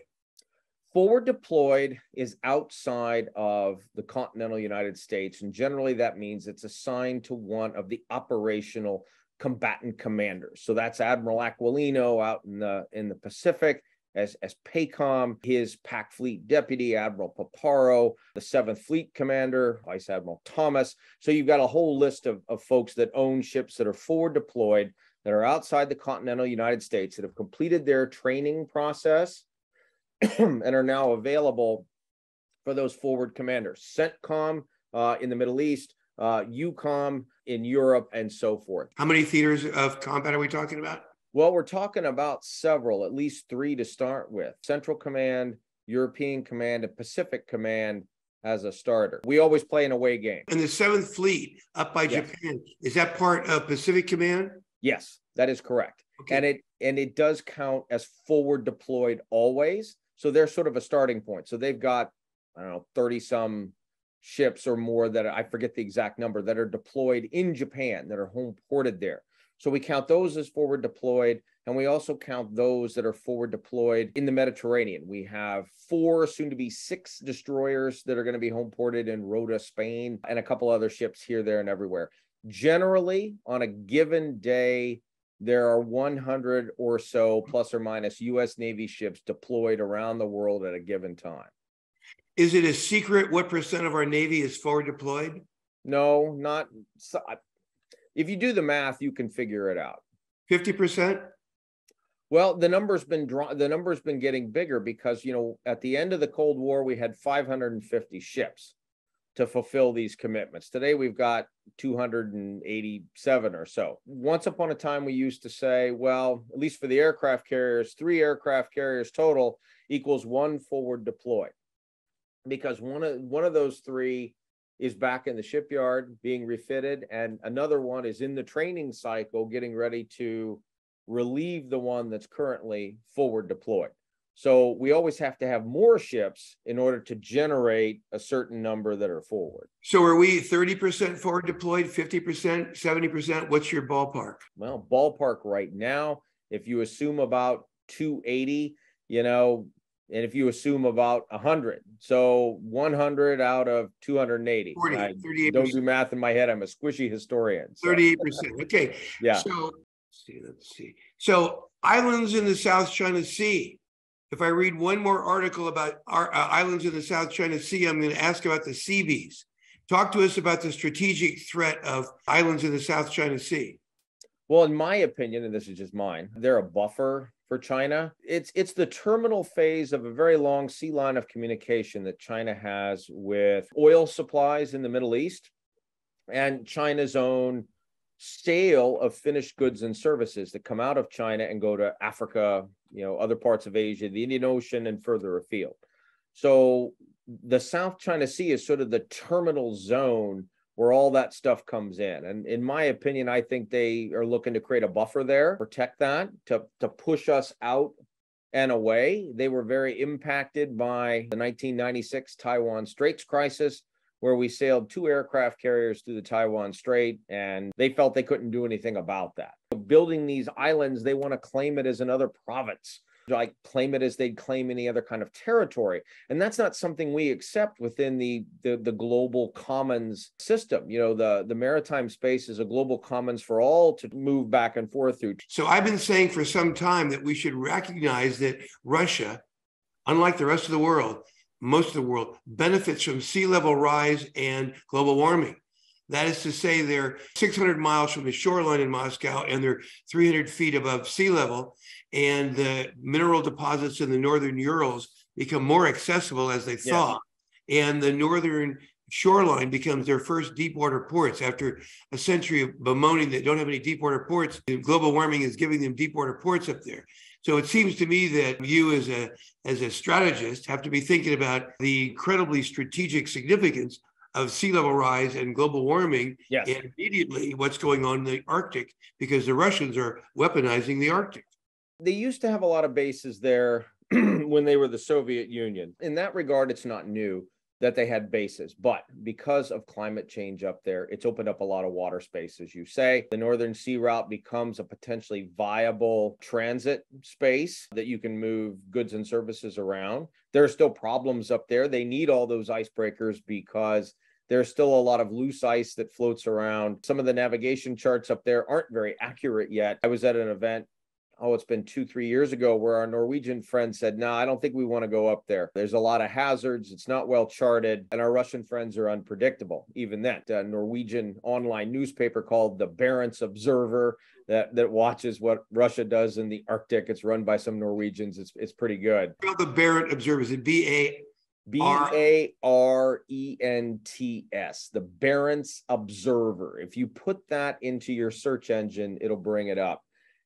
Forward deployed is outside of the continental United States, and generally that means it's assigned to one of the operational combatant commanders. So that's Admiral Aquilino out in the Pacific as PACOM, his PAC Fleet Deputy, Admiral Paparo, the 7th Fleet Commander, Vice Admiral Thomas. So you've got a whole list of folks that own ships that are forward deployed, that are outside the continental United States, that have completed their training process and are now available for those forward commanders. CENTCOM in the Middle East, EUCOM in Europe, and so forth. How many theaters of combat are we talking about? Well, we're talking about several, at least 3 to start with. Central Command, European Command, and Pacific Command as a starter. We always play an away game. And the 7th Fleet up by Japan, is that part of Pacific Command? Yes, that is correct. Okay. And it does count as forward deployed always. So they're sort of a starting point. So they've got, 30 some ships or more that I forget the exact number that are deployed in Japan, that are home ported there. So we count those as forward deployed, and we also count those that are forward deployed in the Mediterranean. We have 4, soon to be 6 destroyers that are going to be home ported in Rota, Spain, and a couple other ships here, there, and everywhere. Generally, on a given day, there are 100 or so, plus or minus, U.S. Navy ships deployed around the world at a given time. Is it a secret what percent of our Navy is forward deployed? No, not. If you do the math, you can figure it out. 50%? Well, the number's been getting bigger because, at the end of the Cold War, we had 550 ships to fulfill these commitments. Today, we've got 287 or so. Once upon a time, we used to say, well, at least for the aircraft carriers, 3 aircraft carriers total equals 1 forward deployed, because one of those 3 is back in the shipyard being refitted, and another one is in the training cycle getting ready to relieve the one that's currently forward deployed. So we always have to have more ships in order to generate a certain number that are forward. So are we 30% forward deployed, 50%, 70%? What's your ballpark? Well, ballpark right now, if you assume about 280, and if you assume about 100, so 100 out of 280. 38%. Don't do math in my head. I'm a squishy historian. So. 38%. Okay. Yeah. So let's see. So islands in the South China Sea. If I read one more article about our islands in the South China Sea, I'm going to ask about the Seabees. Talk to us about the strategic threat of islands in the South China Sea. Well, in my opinion, and this is just mine, they're a buffer for China. It's the terminal phase of a very long sea line of communication that China has with oil supplies in the Middle East and China's own sale of finished goods and services that come out of China and go to Africa, other parts of Asia, the Indian Ocean, and further afield. So the South China Sea is sort of the terminal zone where all that stuff comes in. And in my opinion, I think they are looking to create a buffer there, protect that, to push us out and away. They were very impacted by the 1996 Taiwan Straits crisis, where we sailed 2 aircraft carriers through the Taiwan Strait, and they felt they couldn't do anything about that. Building these islands, they want to claim it as another province, like claim it as they'd claim any other kind of territory. And that's not something we accept within the global commons system. The maritime space is a global commons for all to move back and forth through. So I've been saying for some time that we should recognize that Russia, unlike the rest of the world, most of the world, benefits from sea level rise and global warming. That is to say, they're 600 miles from the shoreline in Moscow, and they're 300 feet above sea level. And the mineral deposits in the northern Urals become more accessible as they thaw. Yes. And the northern shoreline becomes their first deep water ports. After a century of bemoaning that don't have any deep water ports, global warming is giving them deep water ports up there. So it seems to me that you as a strategist have to be thinking about the incredibly strategic significance of sea level rise and global warming, yes, and immediately what's going on in the Arctic, because the Russians are weaponizing the Arctic. They used to have a lot of bases there when they were the Soviet Union. In that regard, it's not new that they had bases, but because of climate change up there, it's opened up a lot of water space, as you say. The Northern Sea Route becomes a potentially viable transit space that you can move goods and services around. There are still problems up there. They need all those icebreakers because there's still a lot of loose ice that floats around. Some of the navigation charts up there aren't very accurate yet. I was at an event, it's been 2-3 years ago, where our Norwegian friend said, no, I don't think we want to go up there. There's a lot of hazards. It's not well charted. And our Russian friends are unpredictable. Even that Norwegian online newspaper called the Barents Observer that watches what Russia does in the Arctic. It's run by some Norwegians. It's pretty good. The Barents Observer, is it Barents, the Barents Observer. If you put that into your search engine, it'll bring it up.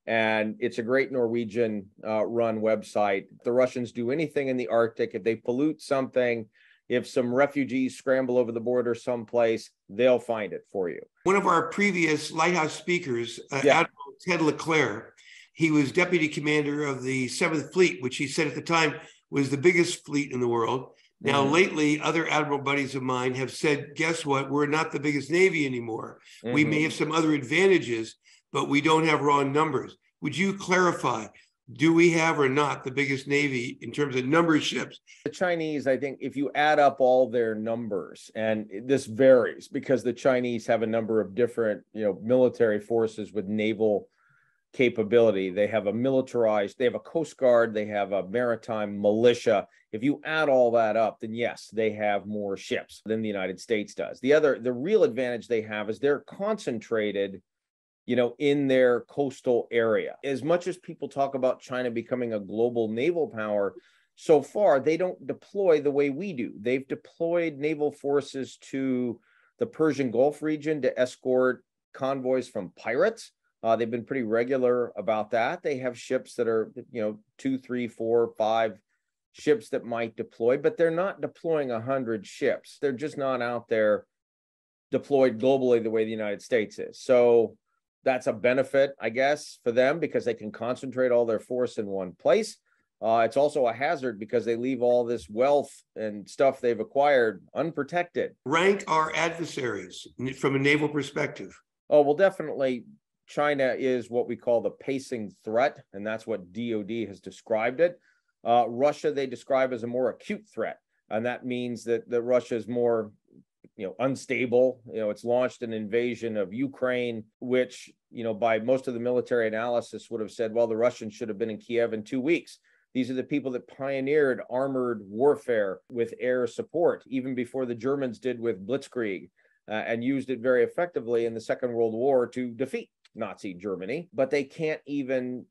And it's a great Norwegian run website. If the Russians do anything in the Arctic, if they pollute something, if some refugees scramble over the border someplace, they'll find it for you. One of our previous Lighthouse speakers, Admiral Ted LeClaire, he was deputy commander of the 7th Fleet, which he said at the time was the biggest fleet in the world. Now, lately, other admiral buddies of mine have said, guess what? We're not the biggest Navy anymore. We may have some other advantages, but we don't have raw numbers. Would you clarify, do we have or not the biggest Navy in terms of number of ships? The Chinese, I think, if you add up all their numbers, and this varies because the Chinese have a number of different, military forces with naval capability. They have they have a Coast Guard, they have a maritime militia. If you add all that up, then yes, they have more ships than the United States does. The real advantage they have is they're concentrated, in their coastal area. As much as people talk about China becoming a global naval power, so far they don't deploy the way we do. They've deployed naval forces to the Persian Gulf region to escort convoys from pirates. They've been pretty regular about that. They have ships that are, 2, 3, 4, 5 ships that might deploy, but they're not deploying 100 ships. They're just not out there deployed globally the way the United States is. So that's a benefit, I guess, for them because they can concentrate all their force in one place. It's also a hazard because they leave all this wealth and stuff they've acquired unprotected. Rank our adversaries from a naval perspective. Oh, well, definitely. China is what we call the pacing threat, and that's what DOD has described it. Russia, they describe as a more acute threat, and that means that Russia is more, unstable. It's launched an invasion of Ukraine, which, by most of the military analysis would have said, well, the Russians should have been in Kiev in 2 weeks. These are the people that pioneered armored warfare with air support, even before the Germans did with Blitzkrieg, and used it very effectively in the Second World War to defeat Nazi Germany, but they can't even,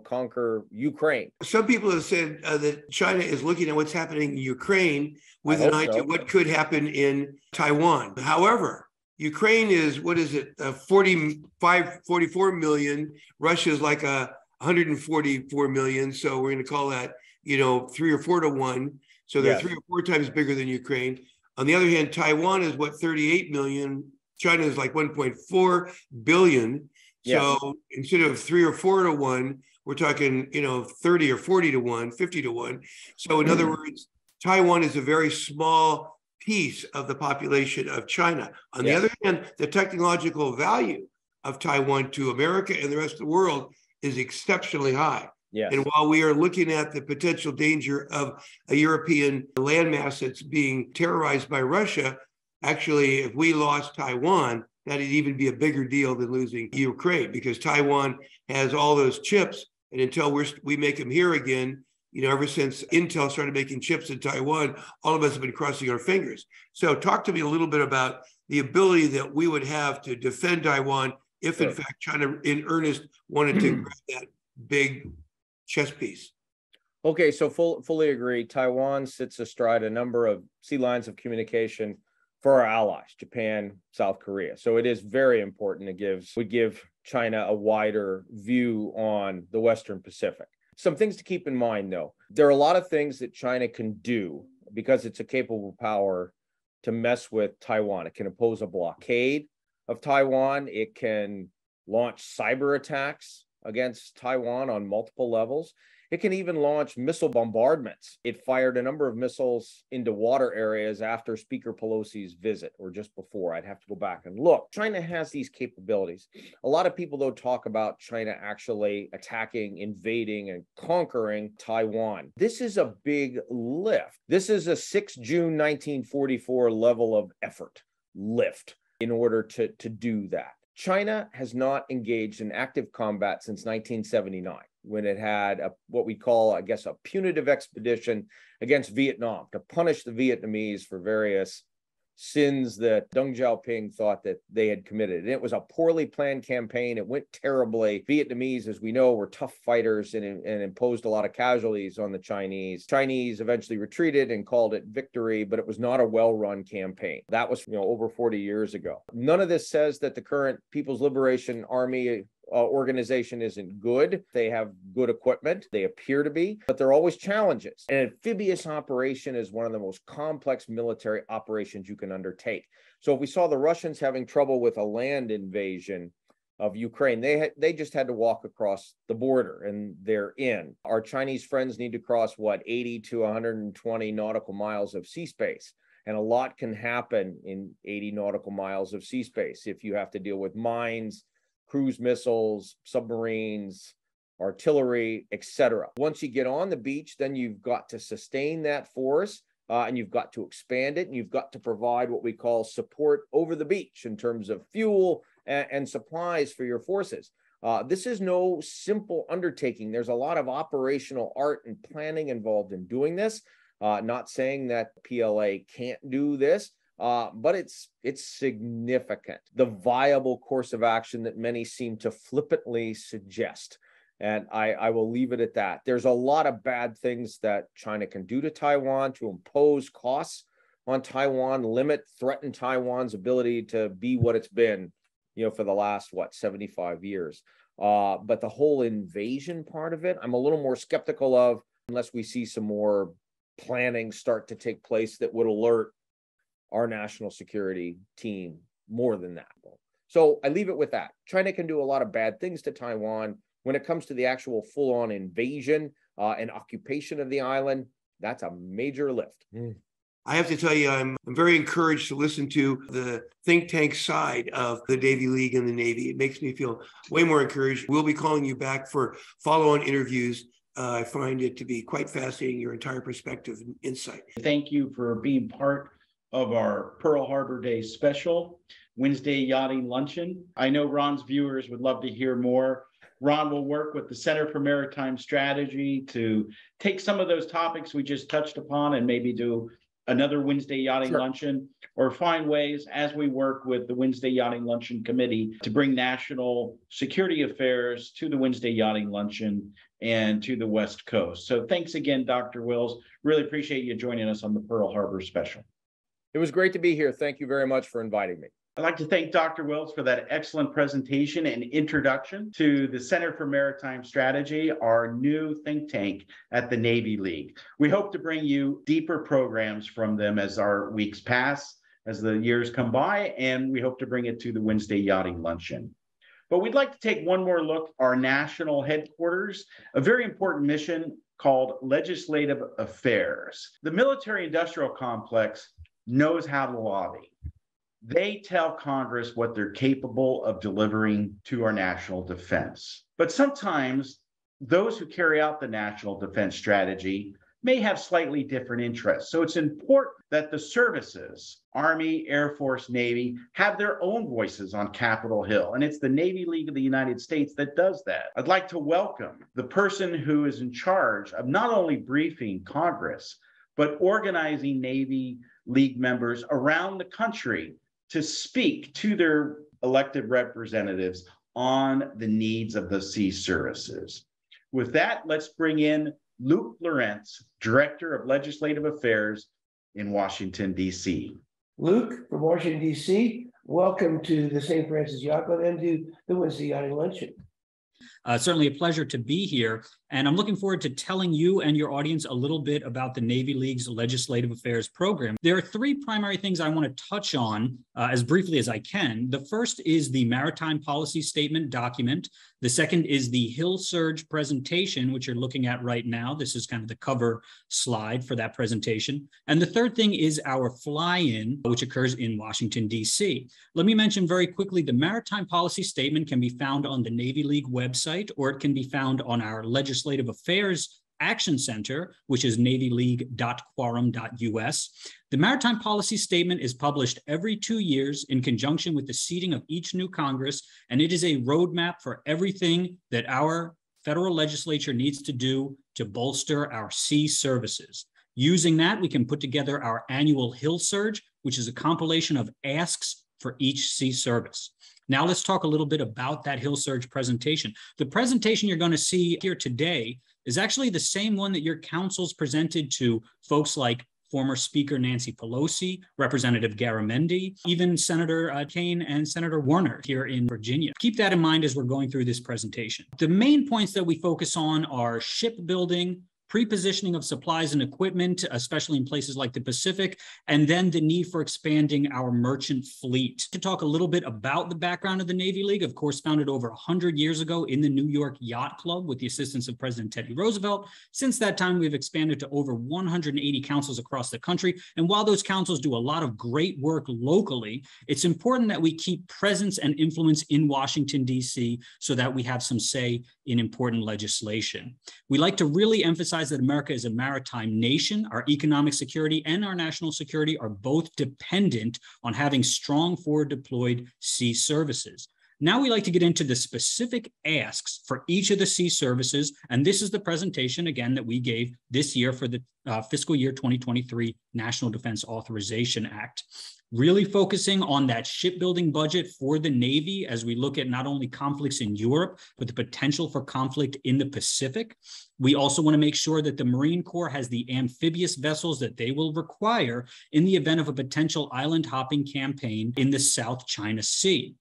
conquer Ukraine. Some people have said that China is looking at what's happening in Ukraine with an eye to what could happen in Taiwan. However, Ukraine is, 44 million. Russia is like 144 million. So we're going to call that, 3 or 4 to 1. So they're 3 or 4 times bigger than Ukraine. On the other hand, Taiwan is 38 million. China is like 1.4 billion. So instead of 3 or 4 to 1, we're talking, 30 or 40 to 1, 50 to 1. So in other words, Taiwan is a very small piece of the population of China. On the other hand, the technological value of Taiwan to America and the rest of the world is exceptionally high. Yes. And while we are looking at the potential danger of a European landmass that's being terrorized by Russia, actually, if we lost Taiwan, that'd even be a bigger deal than losing Ukraine, because Taiwan has all those chips. And until we make them here again, ever since Intel started making chips in Taiwan, all of us have been crossing our fingers. So talk to me a little bit about the ability that we would have to defend Taiwan if, in fact, China in earnest wanted to grab that big chess piece. Okay, so fully agree. Taiwan sits astride a number of sea lines of communication for our allies, Japan, South Korea. So it is very important. Would give China a wider view on the Western Pacific. Some things to keep in mind, though. There are a lot of things that China can do because it's a capable power to mess with Taiwan. It can impose a blockade of Taiwan. It can launch cyber attacks against Taiwan on multiple levels. It can even launch missile bombardments. It fired a number of missiles into water areas after Speaker Pelosi's visit, or just before. I'd have to go back and look. China has these capabilities. A lot of people, though, talk about China actually attacking, invading, and conquering Taiwan. This is a big lift. This is a 6 June 1944 level of effort lift in order to do that. China has not engaged in active combat since 1979. When it had what we call, I guess, a punitive expedition against Vietnam to punish the Vietnamese for various sins that Deng Xiaoping thought that they had committed. And it was a poorly planned campaign. It went terribly. Vietnamese, as we know, were tough fighters and imposed a lot of casualties on the Chinese. Chinese eventually retreated and called it victory, but it was not a well-run campaign. That was, over 40 years ago. None of this says that the current People's Liberation Army organization isn't good. They have good equipment. They appear to be, but there are always challenges. An amphibious operation is one of the most complex military operations you can undertake. So if we saw the Russians having trouble with a land invasion, of Ukraine. They just had to walk across the border and they're in. Our Chinese friends need to cross 80 to 120 nautical miles of sea space. And a lot can happen in 80 nautical miles of sea space if you have to deal with mines, cruise missiles, submarines, artillery, etc. Once you get on the beach, then you've got to sustain that force and you've got to expand it, and you've got to provide what we call support over the beach in terms of fuel and supplies for your forces. This is no simple undertaking. There's a lot of operational art and planning involved in doing this. Not saying that PLA can't do this, but it's significant. The viable course of action that many seem to flippantly suggest. And I will leave it at that. There's a lot of bad things that China can do to Taiwan to impose costs on Taiwan, threaten Taiwan's ability to be what it's been, for the last, 75 years. But the whole invasion part of it, I'm a little more skeptical of, unless we see some more planning start to take place that would alert our national security team more than that. So I leave it with that. China can do a lot of bad things to Taiwan. When it comes to the actual full-on invasion and occupation of the island, that's a major lift. I have to tell you, I'm very encouraged to listen to the think tank side of the Navy League and the Navy. It makes me feel way more encouraged. We'll be calling you back for follow-on interviews. I find it to be quite fascinating, your entire perspective and insight. Thank you for being part of our Pearl Harbor Day special, Wednesday Yachting Luncheon. I know Ron's viewers would love to hear more. Ron will work with the Center for Maritime Strategy to take some of those topics we just touched upon and maybe do another Wednesday Yachting Luncheon, or find ways as we work with the Wednesday Yachting Luncheon Committee to bring national security affairs to the Wednesday Yachting Luncheon and to the West Coast. So thanks again, Dr. Wills. Really appreciate you joining us on the Pearl Harbor special. It was great to be here. Thank you very much for inviting me. I'd like to thank Dr. Wills for that excellent presentation and introduction to the Center for Maritime Strategy, our new think tank at the Navy League. We hope to bring you deeper programs from them as our weeks pass, as the years come by, and we hope to bring it to the Wednesday Yachting Luncheon. But we'd like to take one more look at our national headquarters, a very important mission called Legislative Affairs. The military-industrial complex knows how to lobby. They tell Congress what they're capable of delivering to our national defense. But sometimes those who carry out the national defense strategy may have slightly different interests. So it's important that the services, Army, Air Force, Navy, have their own voices on Capitol Hill. And it's the Navy League of the United States that does that. I'd like to welcome the person who is in charge of not only briefing Congress, but organizing Navy League members around the country to speak to their elected representatives on the needs of the sea services. With that, let's bring in Luke Lawrence, Director of Legislative Affairs in Washington, D.C. Luke from Washington, D.C., welcome to the St. Francis Yacht Club and to the Wednesday Yachting Luncheon. Certainly a pleasure to be here. And I'm looking forward to telling you and your audience a little bit about the Navy League's Legislative Affairs program. There are three primary things I want to touch on as briefly as I can. The first is the Maritime Policy Statement document. The second is the Hill Surge presentation, which you're looking at right now. This is kind of the cover slide for that presentation. And the third thing is our fly-in, which occurs in Washington, D.C. Let me mention very quickly, the Maritime Policy Statement can be found on the Navy League website, or it can be found on our Legislative Affairs Action Center, which is navyleague.quorum.us. The Maritime Policy Statement is published every 2 years in conjunction with the seating of each new Congress, and it is a roadmap for everything that our federal legislature needs to do to bolster our sea services. Using that, we can put together our annual Hill Surge, which is a compilation of asks for each sea service. Now let's talk a little bit about that Hill Surge presentation. The presentation you're going to see here today is actually the same one that your councils presented to folks like former Speaker Nancy Pelosi, Representative Garamendi, even Senator Kaine and Senator Warner here in Virginia. Keep that in mind as we're going through this presentation. The main points that we focus on are shipbuilding, pre-positioning of supplies and equipment, especially in places like the Pacific, and then the need for expanding our merchant fleet. To talk a little bit about the background of the Navy League, of course, founded over 100 years ago in the New York Yacht Club with the assistance of President Theodore Roosevelt. Since that time, we've expanded to over 180 councils across the country. And while those councils do a lot of great work locally, it's important that we keep presence and influence in Washington, D.C., so that we have some say in important legislation. We like to really emphasize that America is a maritime nation. Our economic security and our national security are both dependent on having strong forward deployed sea services. Now we like to get into the specific asks for each of the sea services. And this is the presentation, again, that we gave this year for the fiscal year 2023 National Defense Authorization Act. Really focusing on that shipbuilding budget for the Navy as we look at not only conflicts in Europe, but the potential for conflict in the Pacific. We also want to make sure that the Marine Corps has the amphibious vessels that they will require in the event of a potential island hopping campaign in the South China Sea.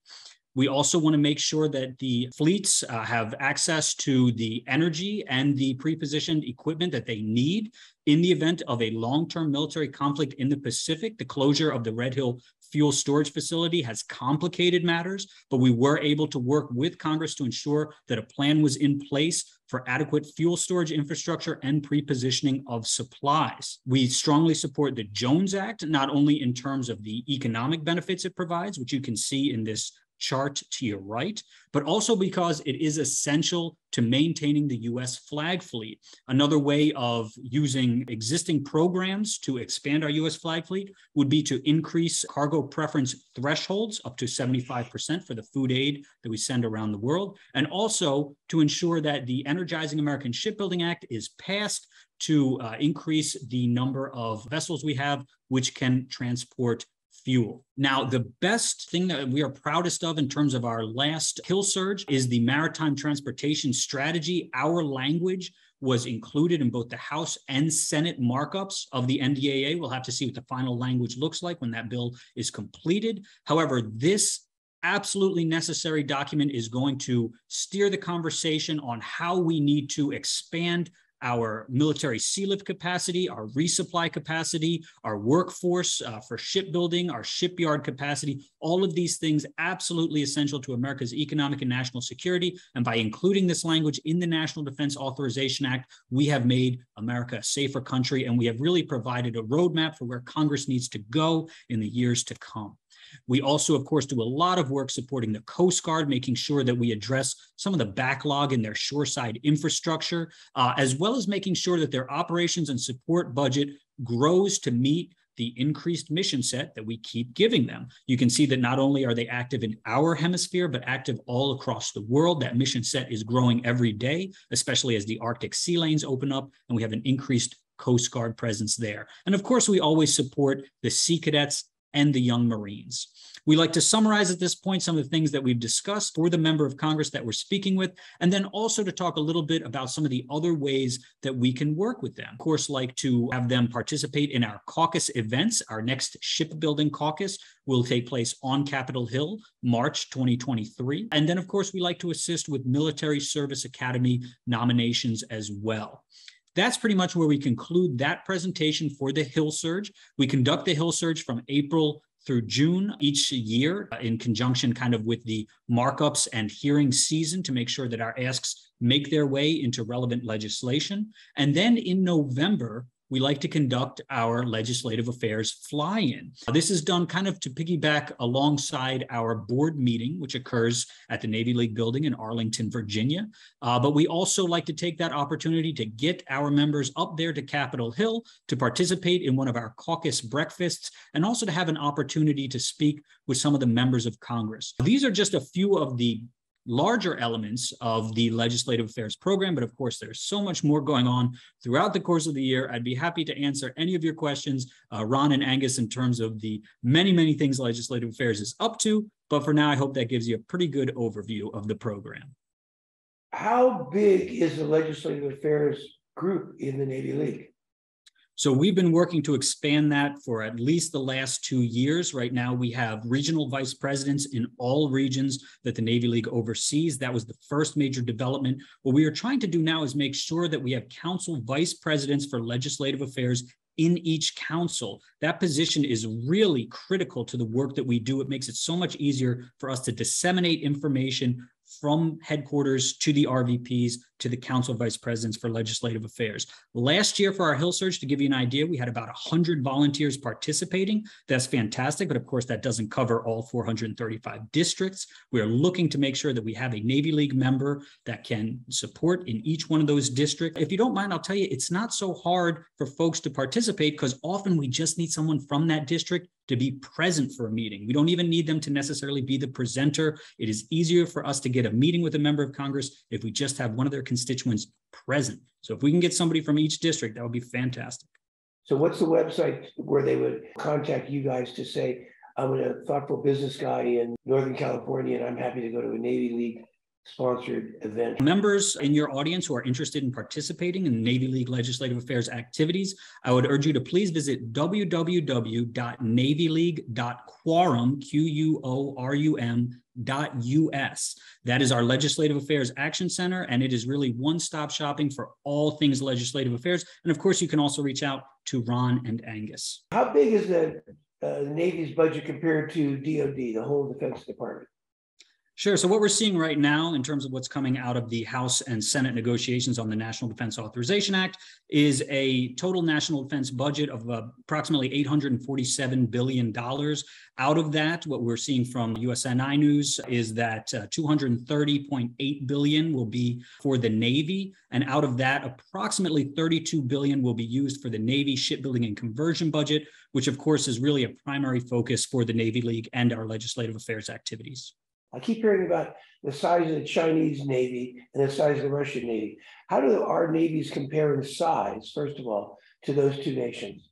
We also want to make sure that the fleets have access to the energy and the pre-positioned equipment that they need in the event of a long-term military conflict in the Pacific. The closure of the Red Hill fuel storage facility has complicated matters, but we were able to work with Congress to ensure that a plan was in place for adequate fuel storage infrastructure and pre-positioning of supplies. We strongly support the Jones Act, not only in terms of the economic benefits it provides, which you can see in this chart to your right, but also because it is essential to maintaining the U.S. flag fleet. Another way of using existing programs to expand our U.S. flag fleet would be to increase cargo preference thresholds up to 75% for the food aid that we send around the world, and also to ensure that the Energizing American Shipbuilding Act is passed to increase the number of vessels we have which can transport fuel. Now, the best thing that we are proudest of in terms of our last Hill surge is the Maritime Transportation Strategy. Our language was included in both the House and Senate markups of the NDAA. We'll have to see what the final language looks like when that bill is completed. However, this absolutely necessary document is going to steer the conversation on how we need to expand our military sea lift capacity, our resupply capacity, our workforce for shipbuilding, our shipyard capacity, all of these things absolutely essential to America's economic and national security. And by including this language in the National Defense Authorization Act, we have made America a safer country, and we have really provided a roadmap for where Congress needs to go in the years to come. We also, of course, do a lot of work supporting the Coast Guard, making sure that we address some of the backlog in their shoreside infrastructure, as well as making sure that their operations and support budget grows to meet the increased mission set that we keep giving them. You can see that not only are they active in our hemisphere, but active all across the world. That mission set is growing every day, especially as the Arctic sea lanes open up and we have an increased Coast Guard presence there. And of course, we always support the Sea Cadets and the young Marines. We like to summarize at this point some of the things that we've discussed for the member of Congress that we're speaking with, and then also to talk a little bit about some of the other ways that we can work with them. Of course, like to have them participate in our caucus events. Our next shipbuilding caucus will take place on Capitol Hill, March 2023. And then, of course, we like to assist with Military Service Academy nominations as well. That's pretty much where we conclude that presentation for the Hill Surge. We conduct the Hill Surge from April through June each year in conjunction kind of with the markups and hearing season to make sure that our asks make their way into relevant legislation. And then in November, we like to conduct our legislative affairs fly-in. This is done kind of to piggyback alongside our board meeting, which occurs at the Navy League building in Arlington, Virginia. But we also like to take that opportunity to get our members up there to Capitol Hill to participate in one of our caucus breakfasts and also to have an opportunity to speak with some of the members of Congress. These are just a few of the larger elements of the legislative affairs program, but of course, there's so much more going on throughout the course of the year. I'd be happy to answer any of your questions, Ron and Angus, in terms of the many, many things legislative affairs is up to. But for now, I hope that gives you a pretty good overview of the program. How big is the legislative affairs group in the Navy League? So we've been working to expand that for at least the last 2 years. Right now, we have regional vice presidents in all regions that the Navy League oversees. That was the first major development. What we are trying to do now is make sure that we have council vice presidents for legislative affairs in each council. That position is really critical to the work that we do. It makes it so much easier for us to disseminate information from headquarters to the RVPs to the council vice presidents for legislative affairs. Last year for our Hill Surge, to give you an idea, we had about 100 volunteers participating. That's fantastic, but of course that doesn't cover all 435 districts. We're looking to make sure that we have a Navy League member that can support in each one of those districts. If you don't mind, I'll tell you, it's not so hard for folks to participate because often we just need someone from that district to be present for a meeting. We don't even need them to necessarily be the presenter. It is easier for us to get a meeting with a member of Congress if we just have one of their constituents present. So if we can get somebody from each district, that would be fantastic. So what's the website where they would contact you guys to say, I'm a thoughtful business guy in Northern California and I'm happy to go to a Navy League sponsored event? Members in your audience who are interested in participating in Navy League legislative affairs activities, I would urge you to please visit www.navyleague.quorum.us. That is our Legislative Affairs Action Center, and it is really one-stop shopping for all things legislative affairs. And of course, you can also reach out to Ron and Angus. How big is the Navy's budget compared to DOD, the whole Defense Department? Sure. So what we're seeing right now in terms of what's coming out of the House and Senate negotiations on the National Defense Authorization Act is a total national defense budget of approximately $847 billion. Out of that, what we're seeing from USNI News is that $230.8 billion will be for the Navy. And out of that, approximately $32 billion will be used for the Navy shipbuilding and conversion budget, which of course is really a primary focus for the Navy League and our legislative affairs activities. I keep hearing about the size of the Chinese Navy and the size of the Russian Navy. How do our navies compare in size, first of all, to those two nations?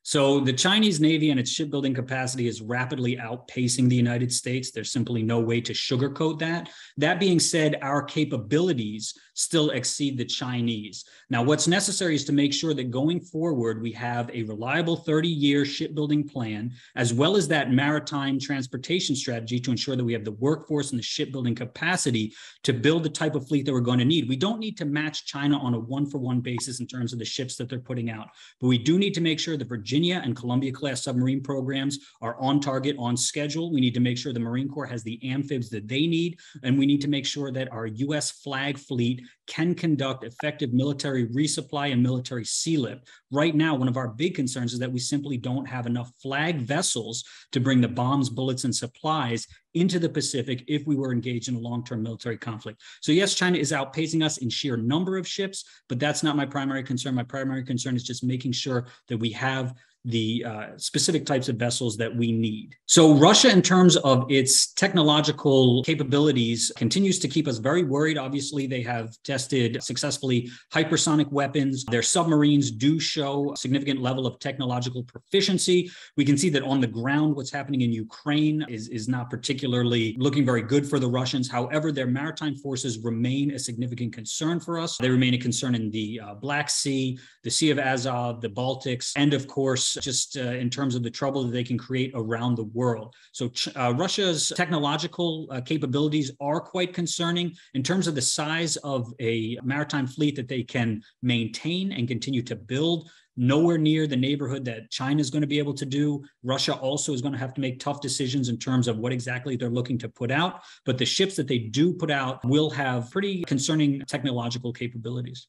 So the Chinese Navy and its shipbuilding capacity is rapidly outpacing the United States. There's simply no way to sugarcoat that. That being said, our capabilities still exceed the Chinese. Now, what's necessary is to make sure that going forward, we have a reliable 30-year shipbuilding plan, as well as that maritime transportation strategy to ensure that we have the workforce and the shipbuilding capacity to build the type of fleet that we're going to need. We don't need to match China on a one-for-one basis in terms of the ships that they're putting out, but we do need to make sure the Virginia and Columbia-class submarine programs are on target, on schedule. We need to make sure the Marine Corps has the amphibs that they need, and we need to make sure that our U.S. flag fleet can conduct effective military resupply and military sea lift. Right now, one of our big concerns is that we simply don't have enough flag vessels to bring the bombs, bullets, and supplies into the Pacific if we were engaged in a long-term military conflict. So yes, China is outpacing us in sheer number of ships, but that's not my primary concern. My primary concern is just making sure that we have the specific types of vessels that we need. So Russia, in terms of its technological capabilities, continues to keep us very worried. Obviously, they have tested successfully hypersonic weapons. Their submarines do show a significant level of technological proficiency. We can see that on the ground, what's happening in Ukraine is not particularly looking very good for the Russians. However, their maritime forces remain a significant concern for us. They remain a concern in the Black Sea, the Sea of Azov, the Baltics, and of course, just in terms of the trouble that they can create around the world. So Russia's technological capabilities are quite concerning. In terms of the size of a maritime fleet that they can maintain and continue to build, nowhere near the neighborhood that China is going to be able to do. Russia also is going to have to make tough decisions in terms of what exactly they're looking to put out. But the ships that they do put out will have pretty concerning technological capabilities.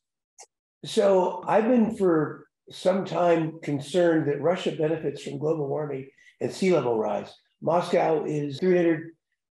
So I've been for some time concerned that Russia benefits from global warming and sea level rise. Moscow is 300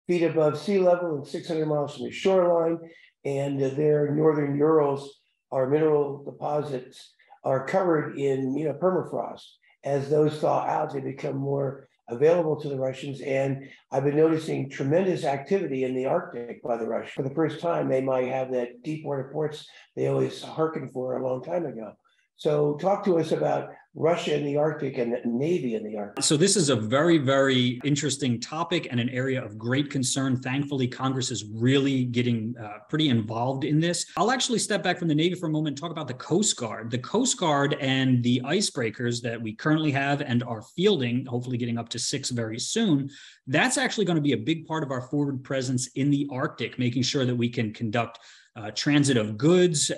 feet above sea level and 600 miles from the shoreline, and their northern Urals, our mineral deposits, are covered in permafrost. As those thaw out, they become more available to the Russians, and I've been noticing tremendous activity in the Arctic by the Russians. For the first time, they might have that deep water ports they always hearkened for a long time ago. So talk to us about Russia in the Arctic and the Navy in the Arctic? So this is a very, very interesting topic and an area of great concern. Thankfully, Congress is really getting pretty involved in this. I'll actually step back from the Navy for a moment and talk about the Coast Guard. The Coast Guard and the icebreakers that we currently have and are fielding, hopefully getting up to 6 very soon, that's actually going to be a big part of our forward presence in the Arctic, making sure that we can conduct transit of goods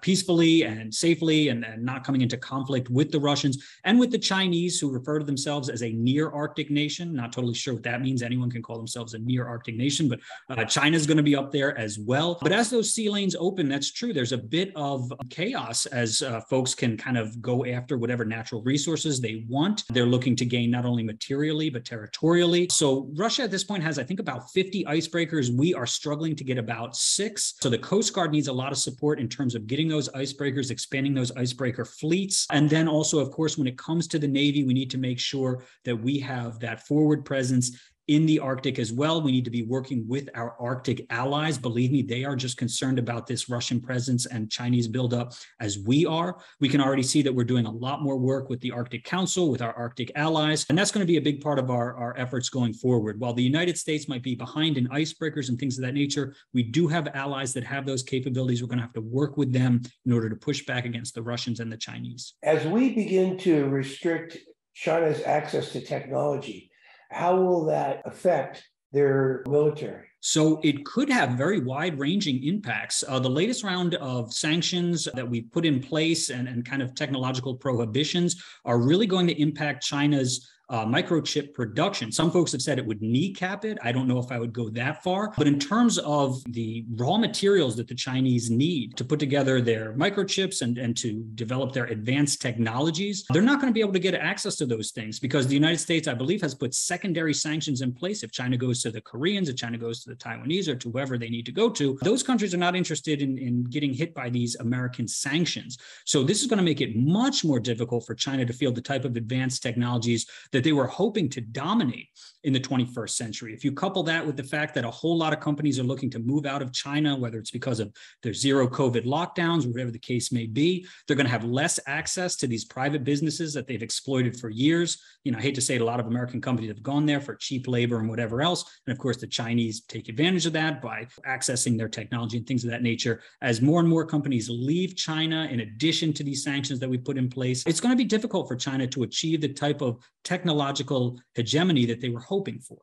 peacefully and safely and not coming into conflict with the Russians and with the Chinese, who refer to themselves as a near Arctic nation. Not totally sure what that means. Anyone can call themselves a near Arctic nation, but China's going to be up there as well. But as those sea lanes open, that's true. There's a bit of chaos as folks can kind of go after whatever natural resources they want. They're looking to gain not only materially, but territorially. So Russia at this point has, I think, about 50 icebreakers. We are struggling to get about 6. So the Coast Guard needs a lot of support in terms of getting those icebreakers, expanding those icebreaker fleets. And then also, of course, when it comes to the Navy, we need to make sure that we have that forward presence in the Arctic as well. We need to be working with our Arctic allies. Believe me, they are just concerned about this Russian presence and Chinese buildup as we are. We can already see that we're doing a lot more work with the Arctic Council, with our Arctic allies, and that's going to be a big part of our efforts going forward. While the United States might be behind in icebreakers and things of that nature, we do have allies that have those capabilities. We're going to have to work with them in order to push back against the Russians and the Chinese. As we begin to restrict China's access to technology, how will that affect their military? So it could have very wide-ranging impacts. The latest round of sanctions that we put in place and kind of technological prohibitions are really going to impact China's microchip production. Some folks have said it would kneecap it. I don't know if I would go that far. But in terms of the raw materials that the Chinese need to put together their microchips and to develop their advanced technologies, they're not going to be able to get access to those things because the United States, I believe, has put secondary sanctions in place. If China goes to the Koreans, if China goes to the Taiwanese, or to whoever they need to go to, those countries are not interested in getting hit by these American sanctions. So this is going to make it much more difficult for China to field the type of advanced technologies that they were hoping to dominate in the 21st century. If you couple that with the fact that a whole lot of companies are looking to move out of China, whether it's because of their zero COVID lockdowns or whatever the case may be, they're going to have less access to these private businesses that they've exploited for years. You know, I hate to say it, a lot of American companies have gone there for cheap labor and whatever else. And of course, the Chinese take advantage of that by accessing their technology and things of that nature. As more and more companies leave China, in addition to these sanctions that we put in place, it's going to be difficult for China to achieve the type of technological hegemony that they were hoping for.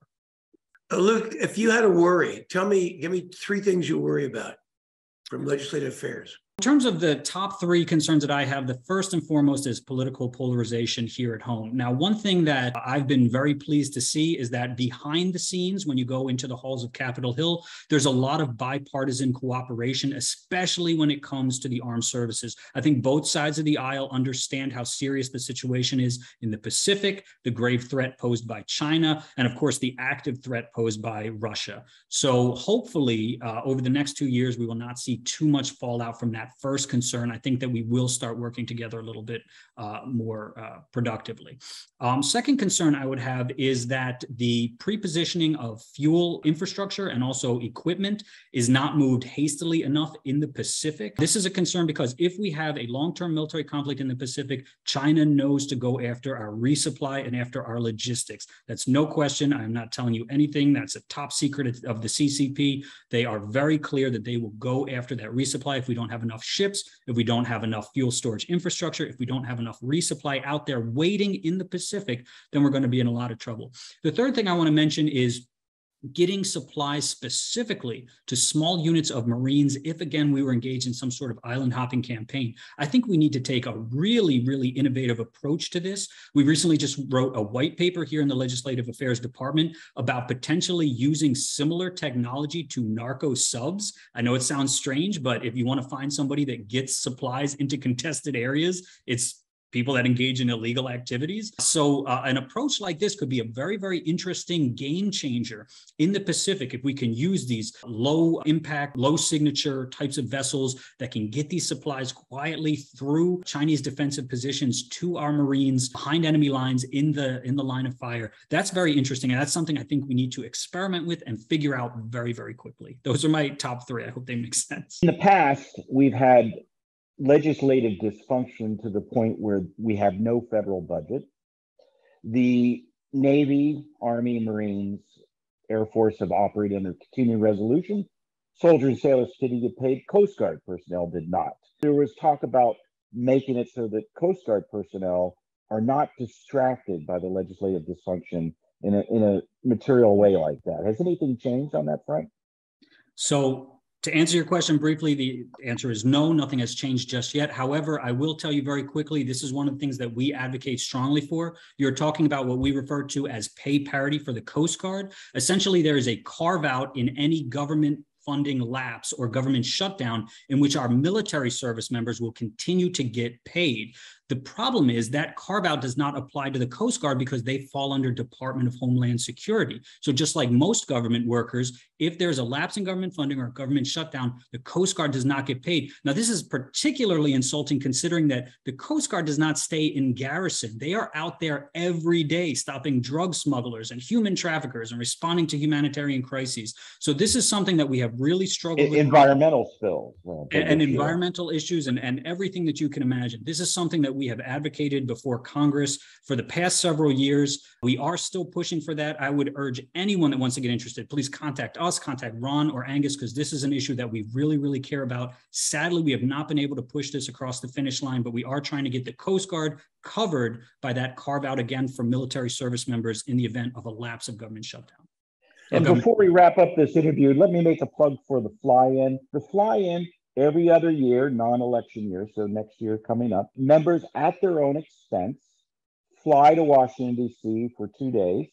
Luke, if you had a worry, give me 3 things you worry about from legislative affairs. In terms of the top 3 concerns that I have, the first and foremost is political polarization here at home. Now, one thing that I've been very pleased to see is that behind the scenes, when you go into the halls of Capitol Hill, there's a lot of bipartisan cooperation, especially when it comes to the armed services. I think both sides of the aisle understand how serious the situation is in the Pacific, the grave threat posed by China, and of course, the active threat posed by Russia. So hopefully, over the next 2 years, we will not see too much fallout from that first concern. I think that we will start working together a little bit more productively. Second concern I would have is that the prepositioning of fuel infrastructure and also equipment is not moved hastily enough in the Pacific. This is a concern because if we have a long-term military conflict in the Pacific, China knows to go after our resupply and after our logistics. That's no question. I'm not telling you anything. That's a top secret of the CCP. They are very clear that they will go after that resupply if we don't have enough ships, if we don't have enough fuel storage infrastructure, if we don't have enough resupply out there waiting in the Pacific, then we're going to be in a lot of trouble. The third thing I want to mention is getting supplies specifically to small units of Marines if, again, we were engaged in some sort of island hopping campaign. I think we need to take a really, really innovative approach to this. We recently just wrote a white paper here in the Legislative Affairs Department about potentially using similar technology to narco subs. I know it sounds strange, but if you want to find somebody that gets supplies into contested areas, it's people that engage in illegal activities. So an approach like this could be a very, very interesting game changer in the Pacific if we can use these low impact, low signature types of vessels that can get these supplies quietly through Chinese defensive positions to our Marines behind enemy lines in the line of fire. That's very interesting. And that's something I think we need to experiment with and figure out very, very quickly. Those are my top 3. I hope they make sense. In the past, we've had legislative dysfunction to the point where we have no federal budget. The Navy, Army, Marines, Air Force have operated under continuing resolution. Soldiers and sailors didn't get paid. Coast Guard personnel did not. There was talk about making it so that Coast Guard personnel are not distracted by the legislative dysfunction in a material way like that. Has anything changed on that front? So to answer your question briefly, the answer is no, nothing has changed just yet. However, I will tell you very quickly, this is one of the things that we advocate strongly for. You're talking about what we refer to as pay parity for the Coast Guard. Essentially, there is a carve out in any government funding lapse or government shutdown in which our military service members will continue to get paid. The problem is that carve-out does not apply to the Coast Guard because they fall under Department of Homeland Security. So just like most government workers, if there's a lapse in government funding or a government shutdown, the Coast Guard does not get paid. Now, this is particularly insulting considering that the Coast Guard does not stay in garrison. They are out there every day stopping drug smugglers and human traffickers and responding to humanitarian crises. So this is something that we have really struggled with. Environmental spills. And environmental issues and everything that you can imagine. This is something that we have advocated before Congress for the past several years. We are still pushing for that. I would urge anyone that wants to get interested, please contact us, contact Ron or Angus, because this is an issue that we really, really care about. Sadly, we have not been able to push this across the finish line, but we are trying to get the Coast Guard covered by that carve out again for military service members in the event of a lapse of government shutdown. And before we wrap up this interview, let me make a plug for the fly-in. The fly-in every other year, non-election year, so next year coming up, members at their own expense fly to Washington, D.C. for 2 days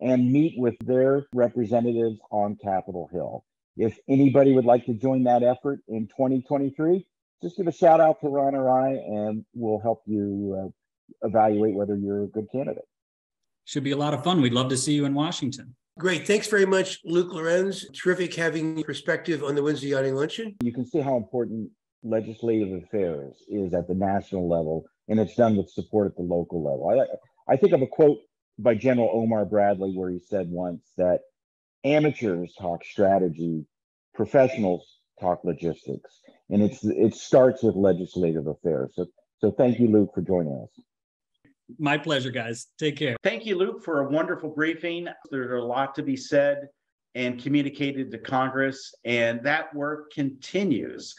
and meet with their representatives on Capitol Hill. If anybody would like to join that effort in 2023, just give a shout out to Ron or I, and we'll help you evaluate whether you're a good candidate. Should be a lot of fun. We'd love to see you in Washington. Great. Thanks very much, Luke Lorenz. Terrific having perspective on the Wednesday Yachting Luncheon. You can see how important legislative affairs is at the national level, and it's done with support at the local level. I think of a quote by General Omar Bradley where he said once that amateurs talk strategy, professionals talk logistics, and it starts with legislative affairs. So thank you, Luke, for joining us. My pleasure, guys. Take care. Thank you, Luke, for a wonderful briefing. There's a lot to be said and communicated to Congress, and that work continues.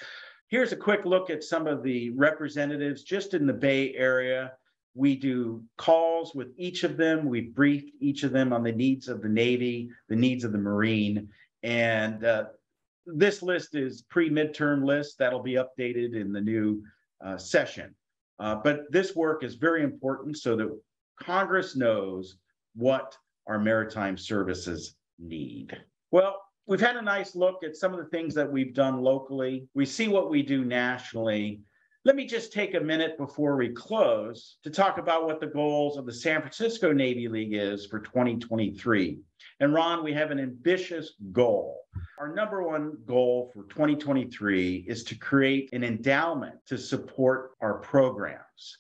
Here's a quick look at some of the representatives just in the Bay Area. We do calls with each of them. We've briefed each of them on the needs of the Navy, the needs of the Marine, and this list is pre-midterm list that'll be updated in the new session. But this work is very important so that Congress knows what our maritime services need. Well, we've had a nice look at some of the things that we've done locally. We see what we do nationally. Let me just take a minute before we close to talk about what the goals of the San Francisco Navy League is for 2023. And Ron, we have an ambitious goal. Our number one goal for 2023 is to create an endowment to support our programs.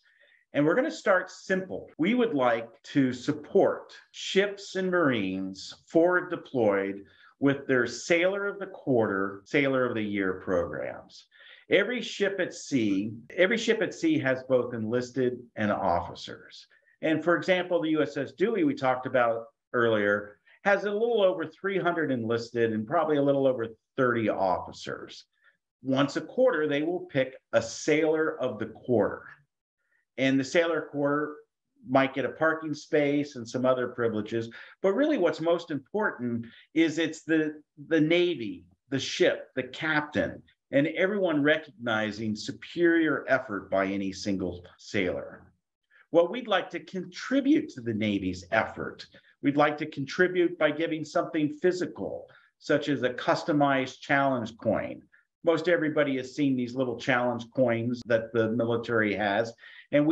And we're going to start simple. We would like to support ships and Marines forward deployed with their Sailor of the Quarter, Sailor of the Year programs. Every ship at sea has both enlisted and officers. And for example, the USS Dewey we talked about earlier has a little over 300 enlisted and probably a little over 30 officers. Once a quarter, they will pick a Sailor of the Quarter. And the Sailor Quarter might get a parking space and some other privileges. But really what's most important is it's the Navy, the ship, the captain, and everyone recognizing superior effort by any single sailor. Well, we'd like to contribute to the Navy's effort. We'd like to contribute by giving something physical, such as a customized challenge coin. Most everybody has seen these little challenge coins that the military has. And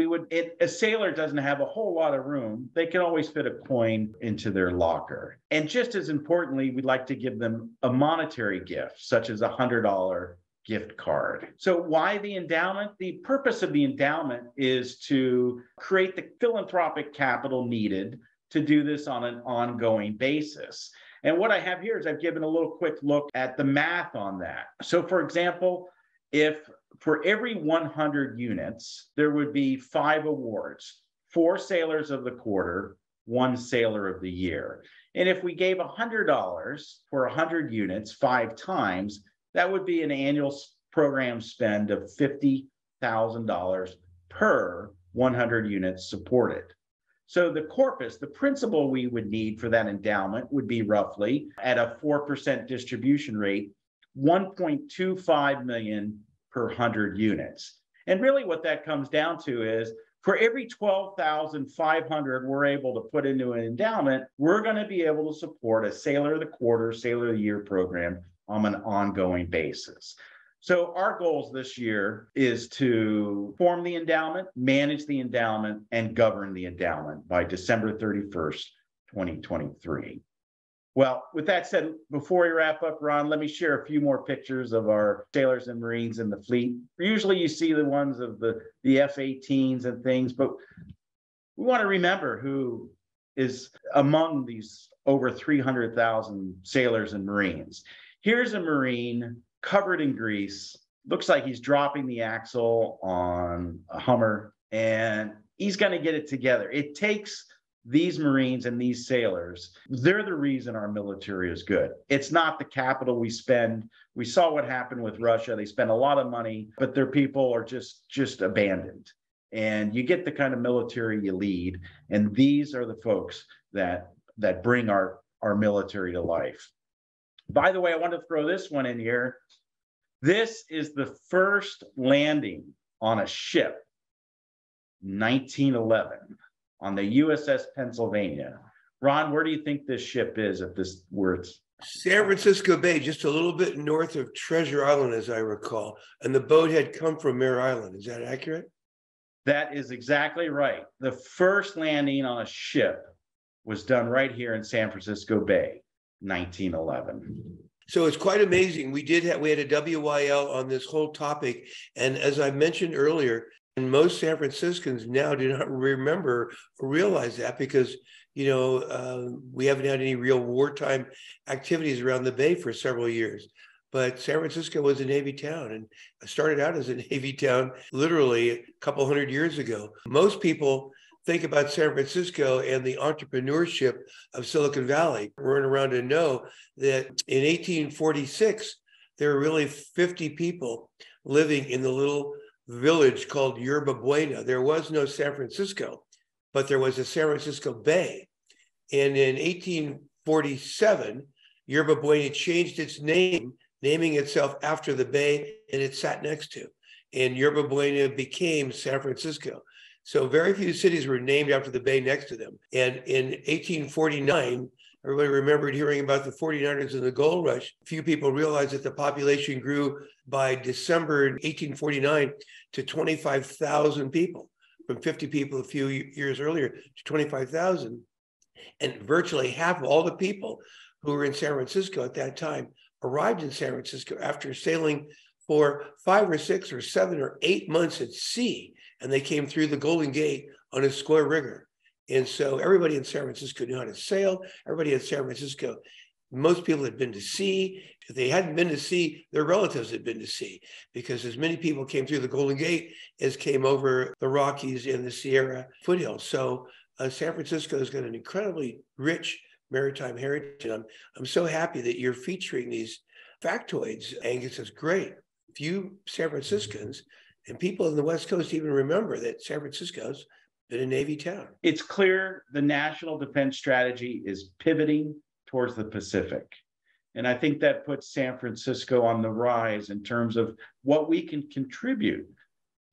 a sailor doesn't have a whole lot of room. They can always fit a coin into their locker. And just as importantly, we'd like to give them a monetary gift, such as a $100 gift card. So why the endowment? The purpose of the endowment is to create the philanthropic capital needed to do this on an ongoing basis. And what I have here is I've given a little quick look at the math on that. So for example, if for every 100 units, there would be 5 awards, 4 sailors of the quarter, 1 sailor of the year. And if we gave $100 for 100 units 5 times, that would be an annual program spend of $50,000 per 100 units supported. So the corpus, the principal we would need for that endowment would be roughly at a 4% distribution rate, $1.25 million per 100 units. And really what that comes down to is for every 12,500 we're able to put into an endowment, we're going to be able to support a sailor of the quarter, sailor of the year program on an ongoing basis. So our goals this year is to form the endowment, manage the endowment, and govern the endowment by December 31st, 2023. Well, with that said, before we wrap up, Ron, let me share a few more pictures of our sailors and Marines in the fleet. Usually you see the ones of the F-18s and things, but we want to remember who is among these over 300,000 sailors and Marines. Here's a Marine covered in grease. Looks like he's dropping the axle on a Hummer, and he's going to get it together. It takes these Marines and these sailors. They're the reason our military is good. It's not the capital we spend. We saw what happened with Russia. They spend a lot of money, but their people are just abandoned. And you get the kind of military you lead. And these are the folks that bring our military to life. By the way, I want to throw this one in here. This is the first landing on a ship, 1911. On the USS Pennsylvania. Ron, where do you think this ship is at this, where it's? San Francisco Bay, just a little bit north of Treasure Island, as I recall. And the boat had come from Mare Island. Is that accurate? That is exactly right. The first landing on a ship was done right here in San Francisco Bay, 1911. So it's quite amazing. We had a WYL on this whole topic. And as I mentioned earlier, and most San Franciscans now do not remember or realize that because, we haven't had any real wartime activities around the Bay for several years. But San Francisco was a Navy town and started out as a Navy town literally a couple hundred years ago. Most people think about San Francisco and the entrepreneurship of Silicon Valley. We're around to know that in 1846, there were really 50 people living in the little village called Yerba Buena. There was no San Francisco, but there was a San Francisco Bay. And in 1847, Yerba Buena changed its name, naming itself after the bay and it sat next to. And Yerba Buena became San Francisco. So very few cities were named after the bay next to them. And in 1849, everybody remembered hearing about the 49ers and the gold rush. Few people realized that the population grew by December 1849 to 25,000 people, from 50 people a few years earlier to 25,000. And virtually half of all the people who were in San Francisco at that time arrived in San Francisco after sailing for 5 or 6 or 7 or 8 months at sea. And they came through the Golden Gate on a square rigger. And so everybody in San Francisco knew how to sail. Everybody in San Francisco, most people had been to sea. If they hadn't been to sea, their relatives had been to sea, because as many people came through the Golden Gate as came over the Rockies and the Sierra foothills. So San Francisco has got an incredibly rich maritime heritage. I'm so happy that you're featuring these factoids, Angus. It's great. Few San Franciscans and people in the West Coast even remember that San Francisco's been a Navy town. It's clear the national defense strategy is pivoting towards the Pacific. And I think that puts San Francisco on the rise in terms of what we can contribute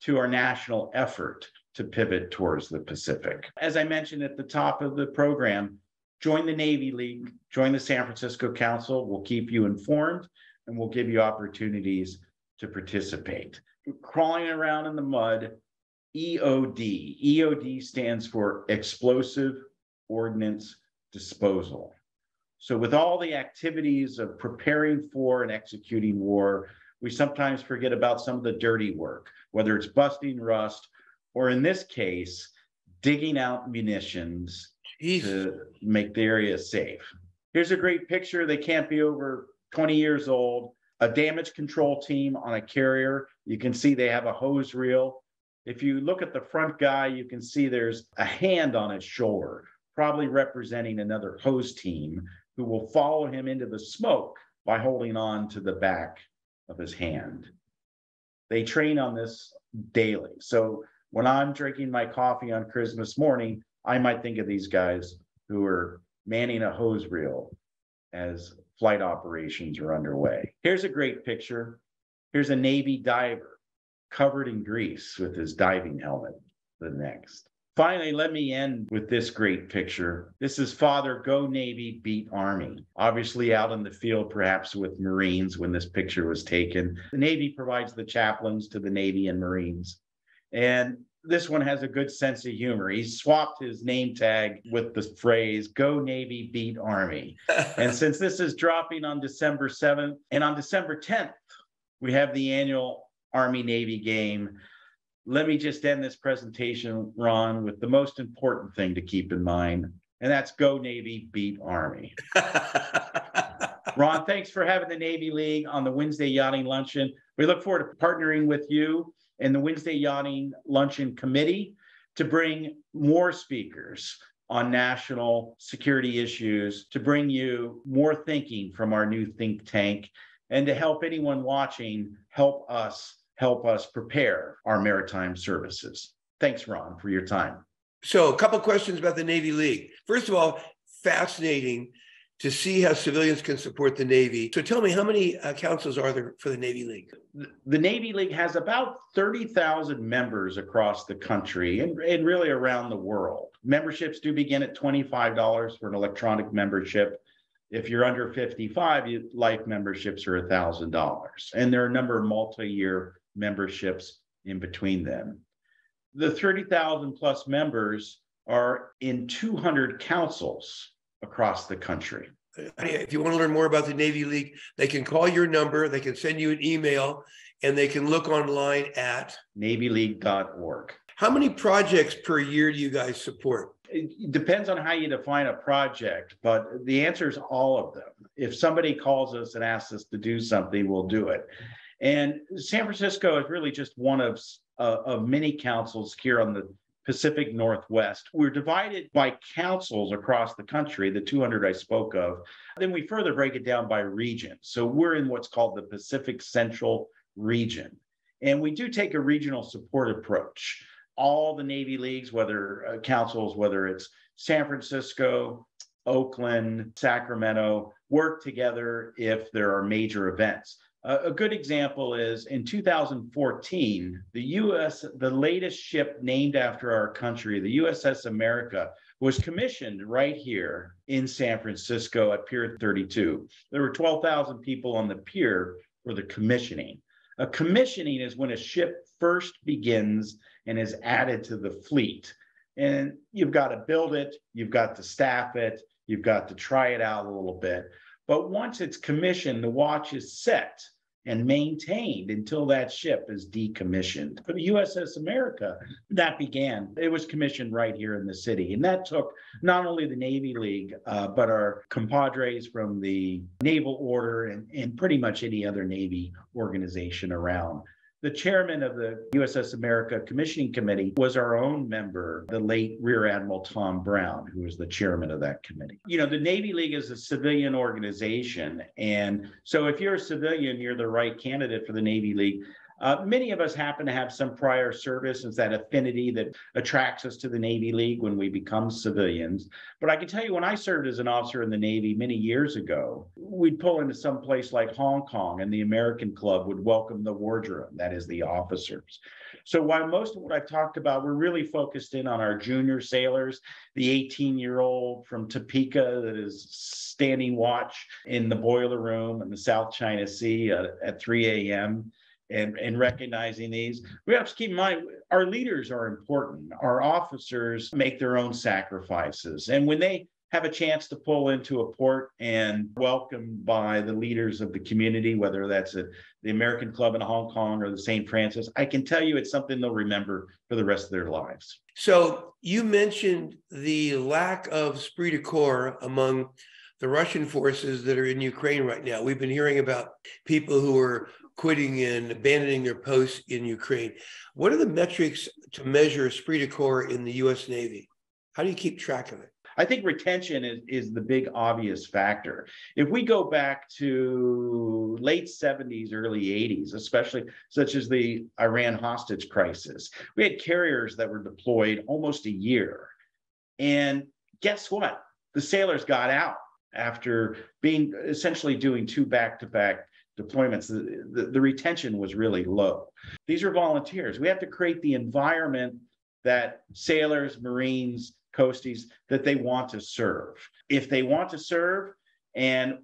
to our national effort to pivot towards the Pacific. As I mentioned at the top of the program, join the Navy League, join the San Francisco Council. We'll keep you informed and we'll give you opportunities to participate. Crawling around in the mud, EOD. EOD stands for Explosive Ordnance Disposal. So with all the activities of preparing for and executing war, we sometimes forget about some of the dirty work, whether it's busting rust, or in this case, digging out munitions to make the area safe. Here's a great picture. They can't be over 20 years old. a damage control team on a carrier. You can see they have a hose reel. If you look at the front guy, you can see there's a hand on his shoulder, probably representing another hose team who will follow him into the smoke by holding on to the back of his hand. They train on this daily. So when I'm drinking my coffee on Christmas morning, I might think of these guys who are manning a hose reel as flight operations are underway. Here's a great picture. Here's a Navy diver covered in grease with his diving helmet. The next. Finally, let me end with this great picture. This is Father Go Navy Beat Army, obviously out in the field, perhaps with Marines when this picture was taken. The Navy provides the chaplains to the Navy and Marines. And this one has a good sense of humor. He swapped his name tag with the phrase, Go Navy Beat Army. And since this is dropping on December 7th, and on December 10th, we have the annual Army-Navy game. Let me just end this presentation, Ron, with the most important thing to keep in mind, and that's Go Navy Beat Army. Ron, thanks for having the Navy League on the Wednesday Yachting Luncheon. We look forward to partnering with you and the Wednesday Yachting Luncheon Committee to bring more speakers on national security issues, to bring you more thinking from our new think tank, and to help anyone watching help us prepare our maritime services. Thanks, Ron, for your time. So a couple of questions about the Navy League. First of all, fascinating to see how civilians can support the Navy. So tell me, how many councils are there for the Navy League? The Navy League has about 30,000 members across the country and really around the world. Memberships do begin at $25 for an electronic membership. If you're under 55, life memberships are $1,000. And there are a number of multi-year memberships in between them. The 30,000 plus members are in 200 councils across the country. If you want to learn more about the Navy League, they can call your number, they can send you an email, and they can look online at NavyLeague.org. How many projects per year do you guys support? It depends on how you define a project, but the answer is all of them. If somebody calls us and asks us to do something, we'll do it. And San Francisco is really just one of many councils here on the Pacific Northwest. We're divided by councils across the country, the 200 I spoke of. Then we further break it down by region. So we're in what's called the Pacific Central region. And we do take a regional support approach. All the Navy Leagues, whether councils, whether it's San Francisco, Oakland, Sacramento, work together if there are major events. A good example is in 2014, the latest ship named after our country, the USS America, was commissioned right here in San Francisco at Pier 32. There were 12,000 people on the pier for the commissioning. A commissioning is when a ship first begins and is added to the fleet. And you've got to build it, you've got to staff it, you've got to try it out a little bit. But once it's commissioned, the watch is set and maintained until that ship is decommissioned. For the USS America, that began. It was commissioned right here in the city. And that took not only the Navy League, but our compadres from the Naval Order and pretty much any other Navy organization around. The chairman of the USS America Commissioning Committee was our own member, the late Rear Admiral Tom Brown, who was the chairman of that committee. You know, the Navy League is a civilian organization. And so if you're a civilian, you're the right candidate for the Navy League. Many of us happen to have some prior service. It's that affinity that attracts us to the Navy League when we become civilians. But I can tell you, when I served as an officer in the Navy many years ago, we'd pull into some place like Hong Kong and the American Club would welcome the wardroom, that is the officers. So while most of what I've talked about, we're really focused in on our junior sailors, the 18-year-old from Topeka that is standing watch in the boiler room in the South China Sea at 3 a.m., and recognizing these. We have to keep in mind, our leaders are important. Our officers make their own sacrifices. And when they have a chance to pull into a port and welcomed by the leaders of the community, whether that's the American Club in Hong Kong or the St. Francis, I can tell you it's something they'll remember for the rest of their lives. So you mentioned the lack of esprit de corps among the Russian forces that are in Ukraine right now. We've been hearing about people who are quitting and abandoning their posts in Ukraine. What are the metrics to measure esprit de corps in the U.S. Navy? How do you keep track of it? I think retention is the big obvious factor. If we go back to late 70s, early 80s, especially such as the Iran hostage crisis, we had carriers that were deployed almost a year. And guess what? The sailors got out after being essentially doing 2 back-to-back deployments. The retention was really low. These are volunteers. We have to create the environment that sailors, Marines, Coasties, that they want to serve. If they want to serve and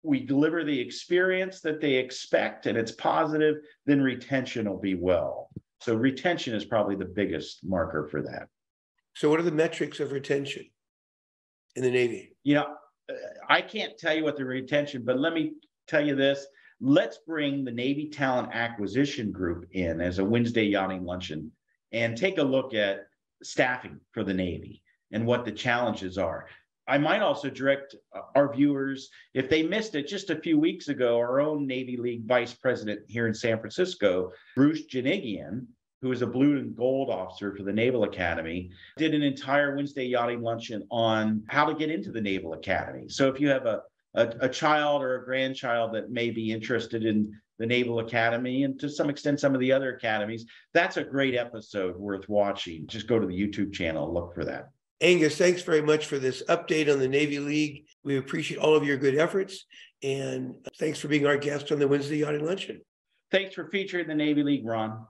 we deliver the experience that they expect and it's positive, then retention will be well. So retention is probably the biggest marker for that. So what are the metrics of retention in the Navy? You know, I can't tell you what the retention, but let me tell you this. Let's bring the Navy Talent Acquisition Group in as a Wednesday yachting luncheon and take a look at staffing for the Navy and what the challenges are. I might also direct our viewers, if they missed it just a few weeks ago, our own Navy League Vice President here in San Francisco, Bruce Janigian, who is a blue and gold officer for the Naval Academy, did an entire Wednesday yachting luncheon on how to get into the Naval Academy. So if you have a child or a grandchild that may be interested in the Naval Academy and to some extent some of the other academies, that's a great episode worth watching. Just go to the YouTube channel and look for that. Angus, thanks very much for this update on the Navy League. We appreciate all of your good efforts, and thanks for being our guest on the Wednesday Yachting Luncheon. Thanks for featuring the Navy League, Ron.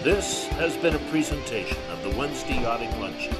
This has been a presentation of the Wednesday Yachting Luncheon.